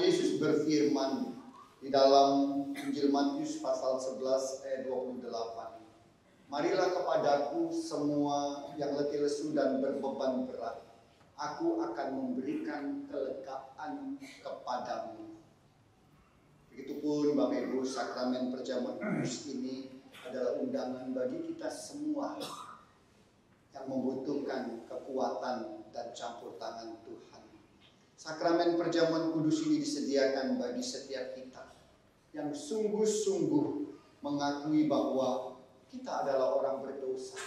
Yesus berfirman di dalam Injil Matius pasal 11 ayat 28. Marilah kepadaku semua yang letih lesu dan berbeban berat. Aku akan memberikan kelegaan kepadamu. Begitupun Bapak Ibu, sakramen perjamuan kudus ini adalah undangan bagi kita semua yang membutuhkan kekuatan dan campur tangan Tuhan. Sakramen perjamuan kudus ini disediakan bagi setiap kita yang sungguh-sungguh mengakui bahwa kita adalah orang berdosa,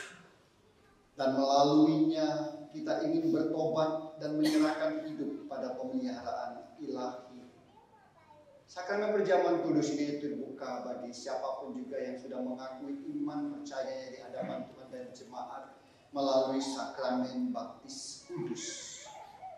dan melaluinya kita ingin bertobat dan menyerahkan hidup pada pemeliharaan ilahi. Sakramen perjamuan kudus ini terbuka bagi siapapun juga yang sudah mengakui iman percayanya di hadapan Tuhan dan jemaat melalui sakramen baptis kudus.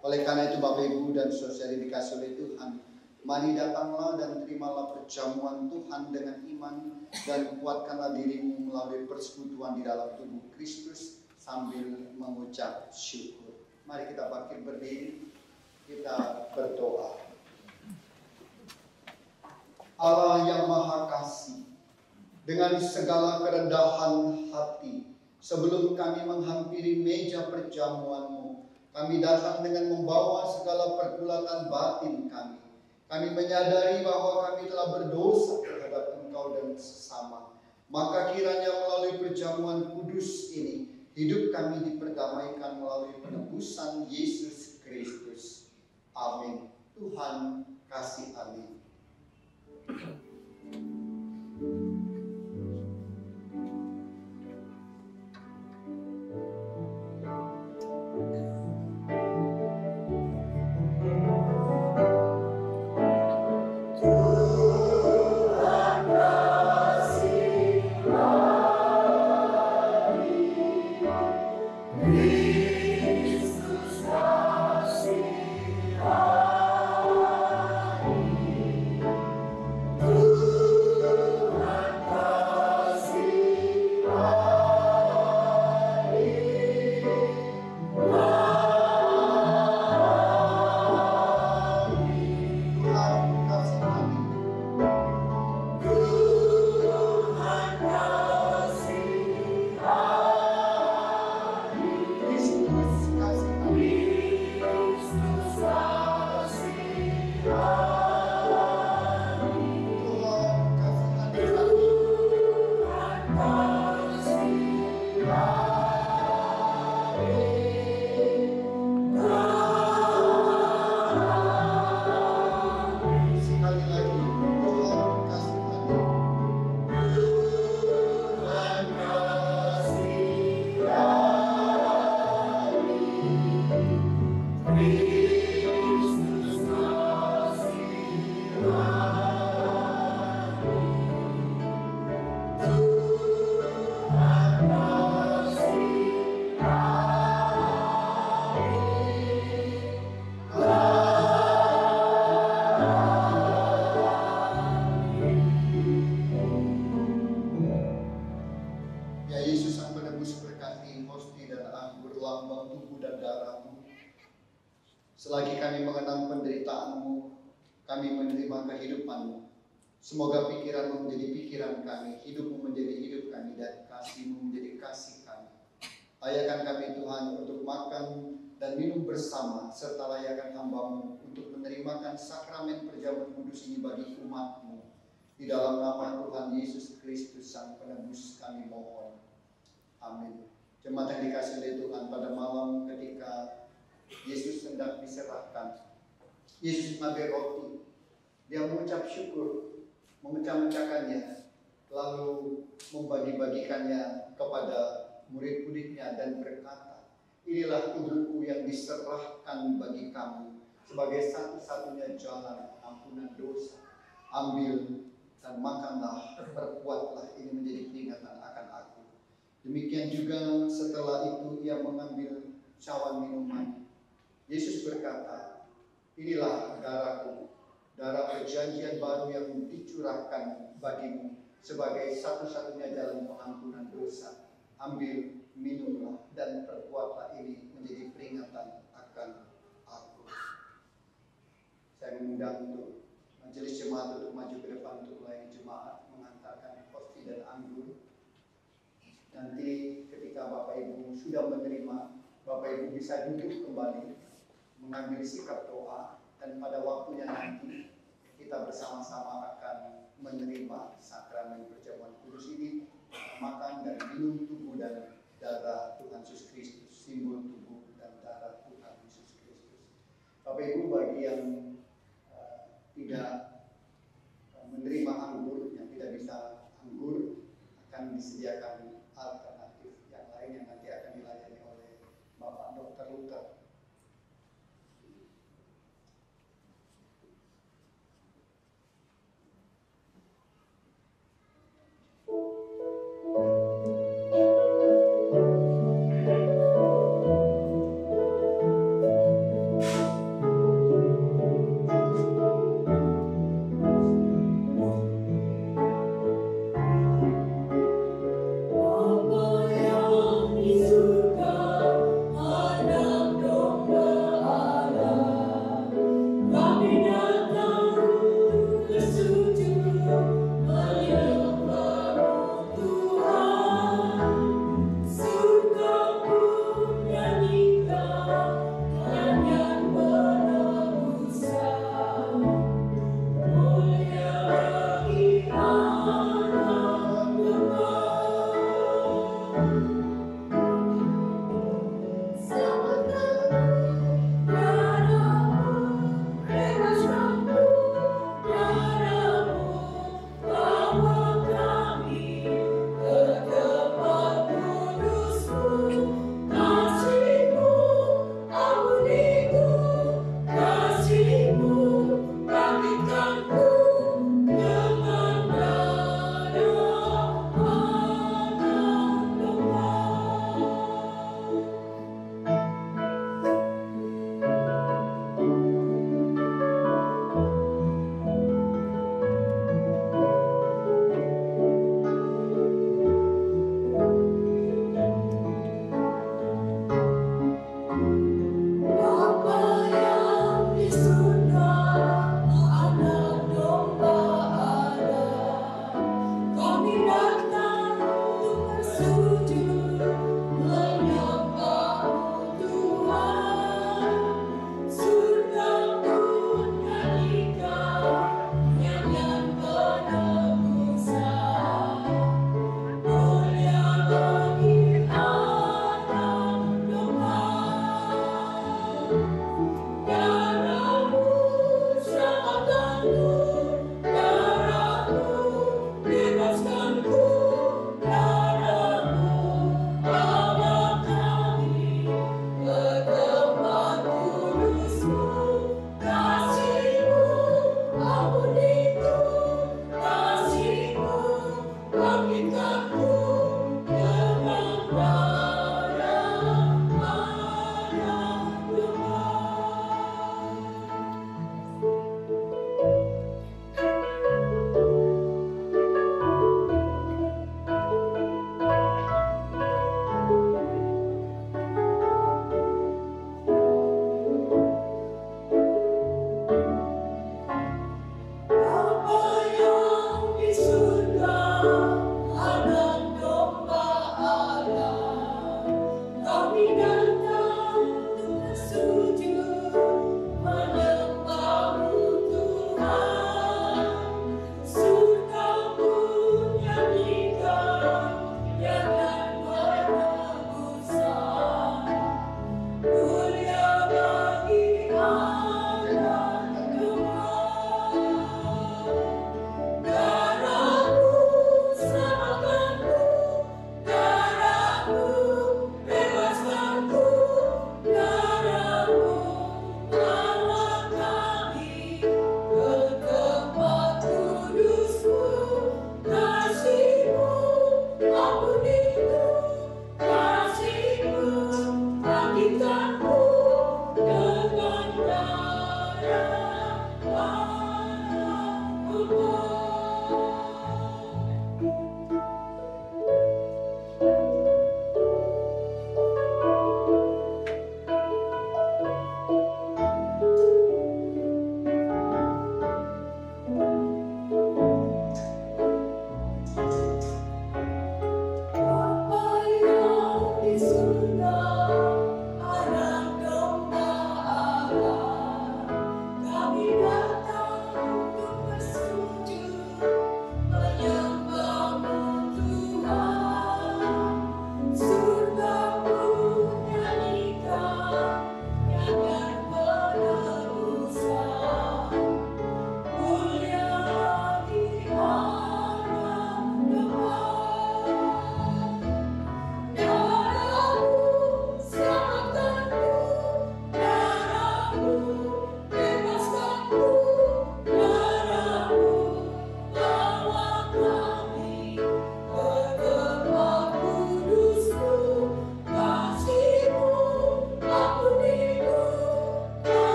Oleh karena itu Bapak Ibu dan saudara dikasih oleh Tuhan, mari datanglah dan terimalah perjamuan Tuhan dengan iman dan kuatkanlah dirimu melalui persekutuan di dalam tubuh Kristus sambil mengucap syukur. Mari kita bangkit berdiri, kita berdoa. Allah yang Maha Kasih, dengan segala kerendahan hati, sebelum kami menghampiri meja perjamuan-Mu, kami datang dengan membawa segala pergulatan batin kami. Kami menyadari bahwa kami telah berdosa terhadap Engkau dan sesama. Maka kiranya melalui perjamuan kudus ini, hidup kami diperdamaikan melalui penebusan Yesus Kristus. Amin. Tuhan kasih amin. Selagi kami mengenang penderitaan-Mu, kami menerima kehidupan-Mu. Semoga pikiran-Mu menjadi pikiran kami, hidup-Mu menjadi hidup kami, dan kasih-Mu menjadi kasih kami. Layakan kami Tuhan untuk makan dan minum bersama, serta layakan hamba-Mu untuk menerimakan sakramen perjamuan kudus ini bagi umat-Mu. Di dalam nama Tuhan Yesus Kristus Sang Penebus kami mohon. Amin. Jemaat yang dikasihi oleh Tuhan, pada malam ketika Yesus hendak diserahkan, Yesus mengambil roti, dia mengucap syukur, memecah-mecahkannya, lalu membagi-bagikannya kepada murid-muridnya dan berkata, inilah tubuhku yang diserahkan bagi kamu sebagai satu-satunya jalan ampunan dosa. Ambil dan makanlah, perbuatlah ini menjadi peringatan akan aku. Demikian juga setelah itu ia mengambil cawan minuman. Yesus berkata, inilah darahku, darah perjanjian baru yang dicurahkan bagimu sebagai satu-satunya jalan pengampunan dosa. Ambil, minumlah, dan perbuatlah ini menjadi peringatan akan aku. Saya mengundang untuk majelis jemaat untuk maju ke depan untuk melayani jemaat mengantarkan kopi dan anggur. Nanti ketika Bapak Ibu sudah menerima, Bapak Ibu bisa duduk kembali, mengambil sikap doa, dan pada waktunya nanti kita bersama-sama akan menerima sakramen perjamuan kudus ini, makan dan minum tubuh dan darah Tuhan Yesus Kristus, simbol tubuh dan darah Tuhan Yesus Kristus. Bapak Ibu, bagi yang tidak menerima anggur, yang tidak bisa anggur, akan disediakan alternatif yang lain yang nanti akan dilayani oleh Bapak Dr. Luther.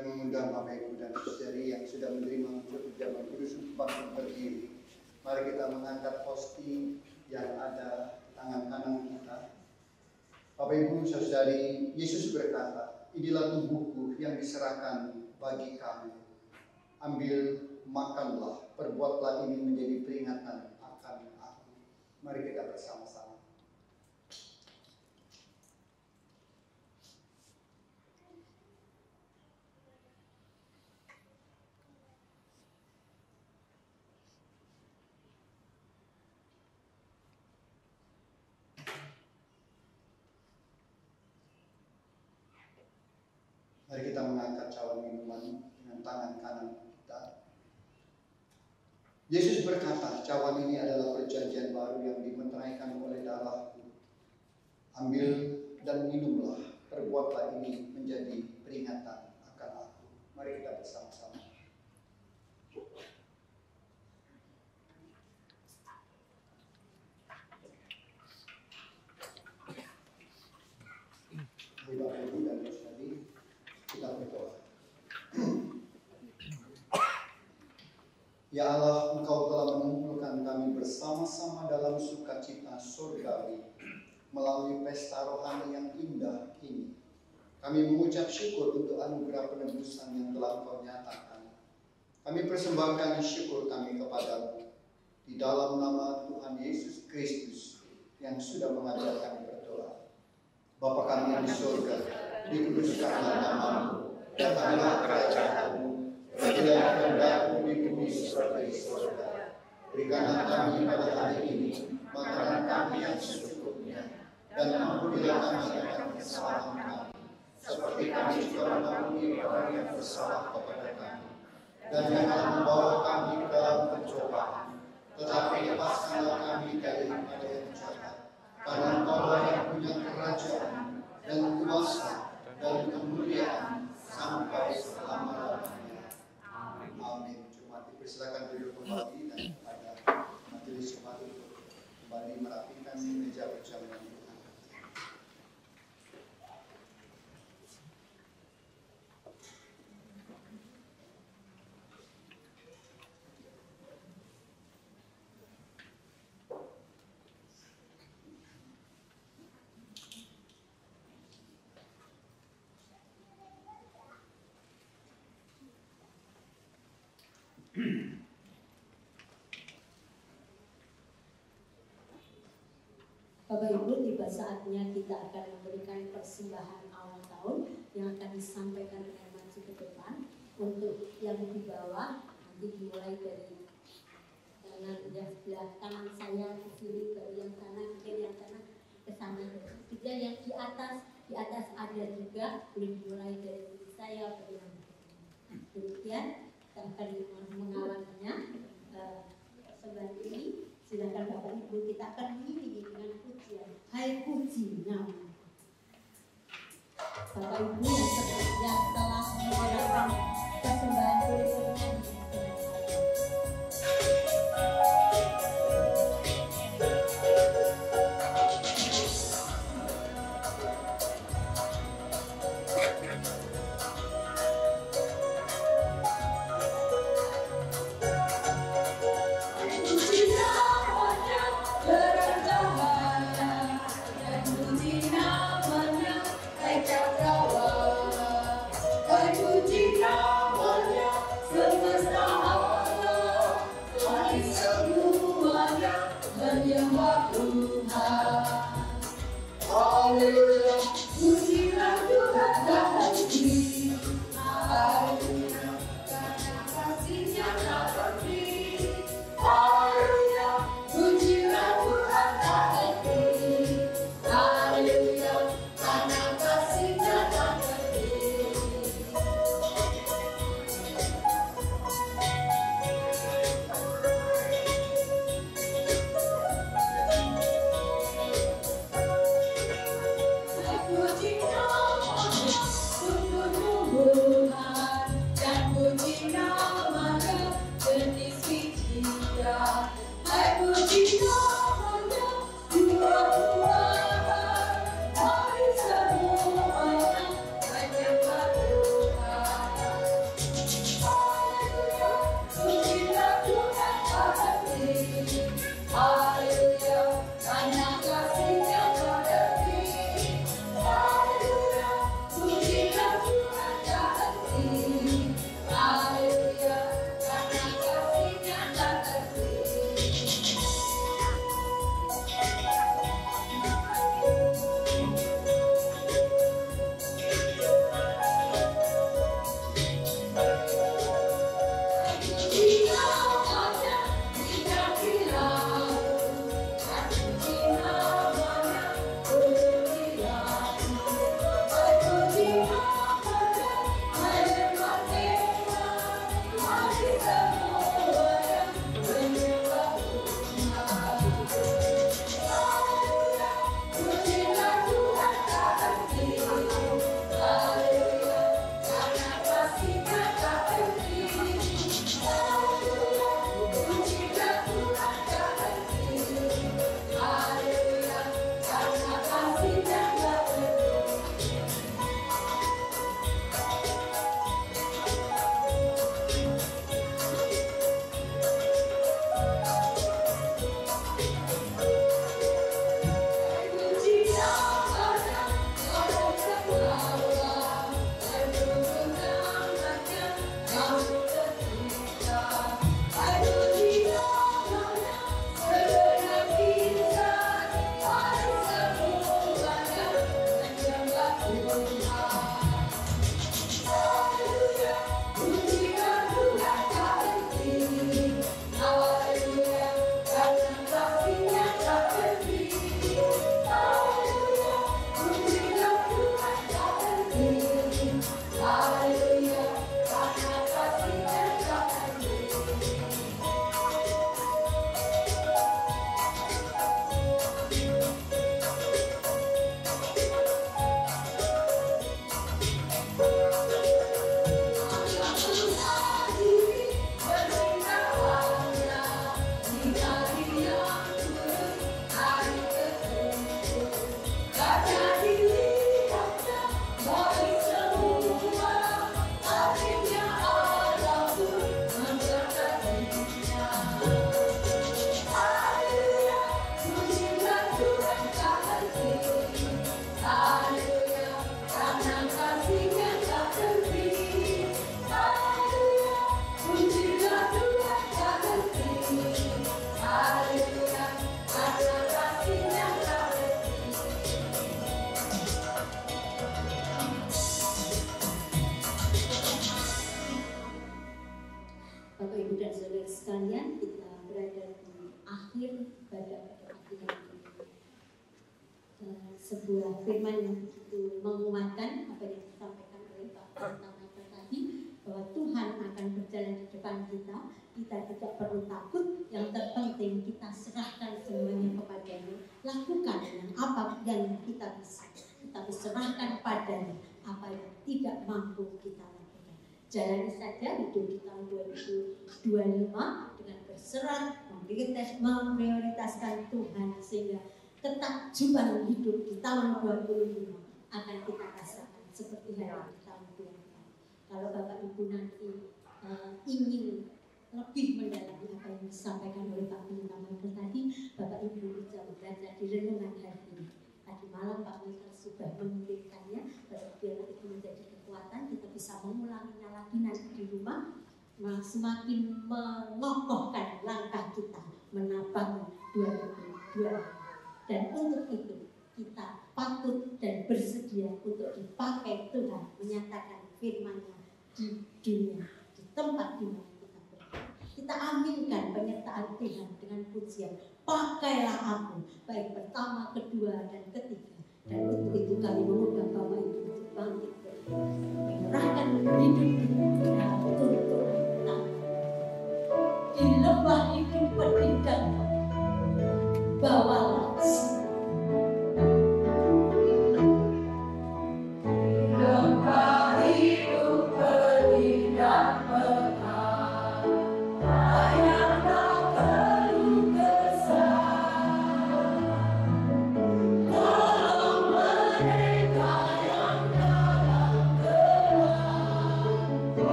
Kami mengundang Bapak Ibu dan Saudari yang sudah menerima unsur ucapan kudus untuk bangkit berdiri. Mari kita mengangkat hosti yang ada di tangan kanan kita. Bapak Ibu Saudari, Yesus berkata, inilah tubuhku yang diserahkan bagi kami. Ambil, makanlah, perbuatlah ini menjadi peringatan akan aku. Mari kita bersama-sama. Mari kita mengangkat cawan minuman dengan tangan kanan kita. Yesus berkata, cawan ini adalah perjanjian baru yang dimeteraikan oleh darahku. Ambil dan minumlah, perbuatlah ini menjadi peringatan akan aku. Mari kita bersama-sama. Bapak Ibu dan Saudari, kita berdoa. Ya Allah, Engkau telah mengumpulkan kami bersama-sama dalam sukacita surgawi melalui pesta rohani yang indah ini. Kami mengucap syukur untuk anugerah penebusan yang telah Engkau nyatakan. Kami persembahkan syukur kami kepadamu di dalam nama Tuhan Yesus Kristus yang sudah mengajar kami berdoa. Bapa kami yang di surga, dikuduskanlah namamu, datanglah kerajaanmu, jadilah kehendakmu di bumi seperti di surga. Berikanlah kami pada hari ini makanan kami yang secukupnya, dan ampunilah kami akan kesalahan kami, seperti kami juga mengampuni orang yang bersalah kepada kami. Dan janganlah membawa kami ke dalam pencobaan, tetapi lepaskanlah kami dari yang jahat. Karena Engkaulah yang punya kerajaan dan kuasa dan kemuliaan sampai selama-lamanya. Amin. Jemaat dipersilakan duduk kembali dan pada majelis jemaat untuk kembali merapikan meja perjamuan Tuhan. Bapak Ibu, tiba saatnya kita akan memberikan persembahan awal tahun yang akan disampaikan dengan maju ke depan. Untuk yang di bawah nanti dimulai dari kanan, sebelah kanan saya ke kiri, ke yang kanan, kiri yang kanan, ke sana. Juga yang di atas ada juga, boleh dimulai dari kiri saya ke yang demikian. Kita akan mengawalnya sebelah ini. Silakan Bapak Ibu, kita akan mengiringi dengan pujian. Hai puji nama. Bapak Ibu yang telah menyerahkan persembahan boleh bernyanyi. Namanya, hai cakrawala. sebuah firman yang begitu menguatkan apa yang disampaikan oleh Pak Tamakan tadi, bahwa Tuhan akan berjalan di depan kita. Kita tidak perlu takut, yang terpenting kita serahkan semuanya kepadanya. Lakukan yang apa yang kita bisa, tetapi serahkan padanya apa yang tidak mampu kita lakukan. Jalani saja hidup di tahun 2025 dengan berserah, memprioritaskan Tuhan, sehingga ketakjuban hidup di tahun 2025 akan kita rasakan seperti hari di tahun 2024. Kalau Bapak Ibu nanti ingin lebih mendalami apa yang disampaikan oleh Pak Pendeta Michael tadi, Bapak Ibu bisa membaca di renungan hari ini. Tadi malam Pak Michael sudah mengirimkannya, biar itu menjadi kekuatan, kita bisa mengulanginya lagi nanti di rumah, semakin mengokohkan langkah kita menapaki 2022. Dan untuk itu kita patut dan bersedia untuk dipakai Tuhan menyatakan firman-Nya di dunia, di tempat di mana kita berada. Kita aminkan penyertaan Tuhan dengan pujian, pakailah aku, baik pertama, kedua, dan ketiga. Dan untuk itu kami mengundang Bapak Ibu untuk bangkit menyerahkan hidup kita untuk kita. Di lembah hidup pendidikan, bawalah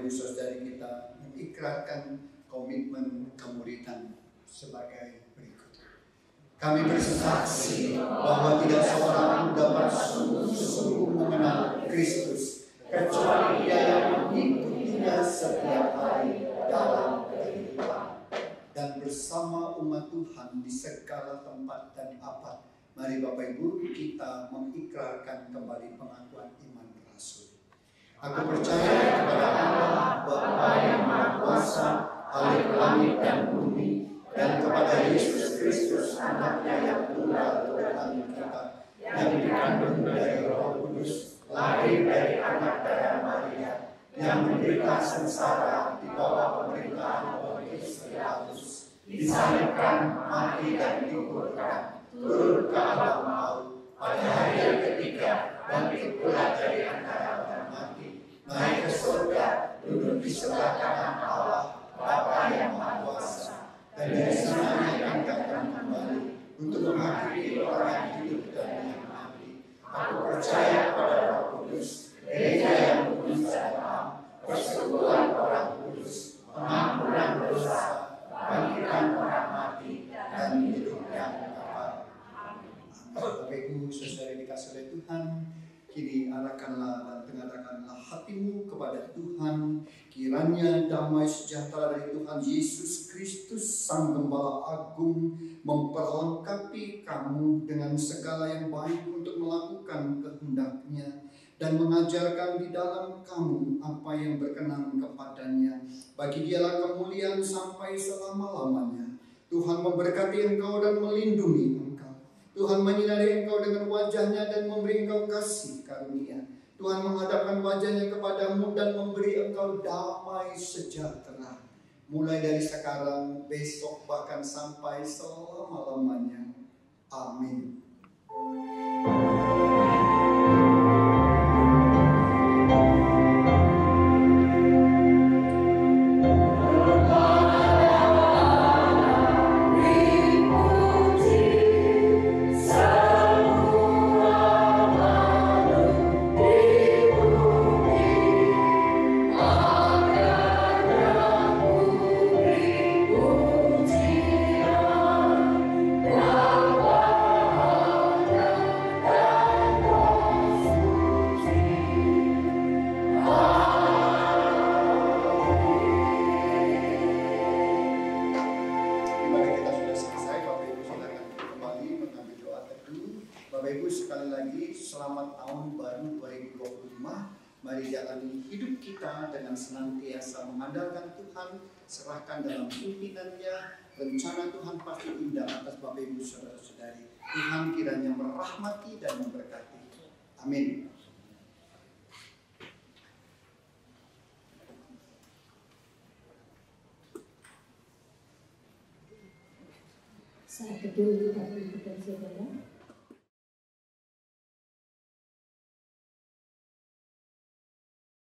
Ibu Saudari kita mengikrarkan komitmen kemuridan sebagai berikut. Kami bersaksi bahwa tidak seorang pun dapat sungguh-sungguh mengenal Kristus kecuali Dia yang mengikutinya setiap hari dalam kehidupan. Dan bersama umat Tuhan di segala tempat dan abad, mari Bapak Ibu kita mengikrarkan kembali pengakuan iman rasul. Aku percaya kepada Allah Bapa yang Maha Kuasa, Khalik langit dan bumi, dan kepada Yesus Kristus anaknya yang tunggal Tuhan kita, yang dikandung dari Roh Kudus, lahir dari anak darah Maria, yang menderita sengsara di bawah pemerintahan Pontius Pilatus, disalibkan, mati dan dikuburkan, turun ke alam maut, pada hari yang ketiga bangkit pula dari antara orang mati, naik ke surga, duduk di sebelah kanan Allah Bapa yang Maha Kuasa, dan dari sana Ia akan kembali untuk menghakimi orang hidup dan yang mati. Aku percaya pada Roh Kudus, gereja yang kudus dan am, persekutuan orang kudus, pengampunan dosa, bangkitan orang mati, dan hidup yang kekal. Bapak Ibu Saudari dikasih oleh Tuhan, kini arahkanlah dan tengadahkanlah hatimu kepada Tuhan. Kiranya damai sejahtera dari Tuhan Yesus Kristus Sang Gembala Agung memperlengkapi kamu dengan segala yang baik untuk melakukan kehendak-Nya dan mengajarkan di dalam kamu apa yang berkenan kepadanya. Bagi Dialah kemuliaan sampai selama-lamanya. Tuhan memberkati engkau dan melindungi engkau. Tuhan menyinari engkau dengan wajah-Nya dan memberi engkau kasih karunia. Tuhan menghadapkan wajah-Nya kepadamu dan memberi engkau damai sejahtera. Mulai dari sekarang, besok, bahkan sampai selama-lamanya. Amin. Senantiasa mengandalkan Tuhan, serahkan dalam pimpinan-Nya. Rencana Tuhan pasti indah atas Bapak Ibu Saudara-saudari. Tuhan kiranya merahmati dan memberkati. Amin. Saat teduh Bapak Ibu dan Saudara.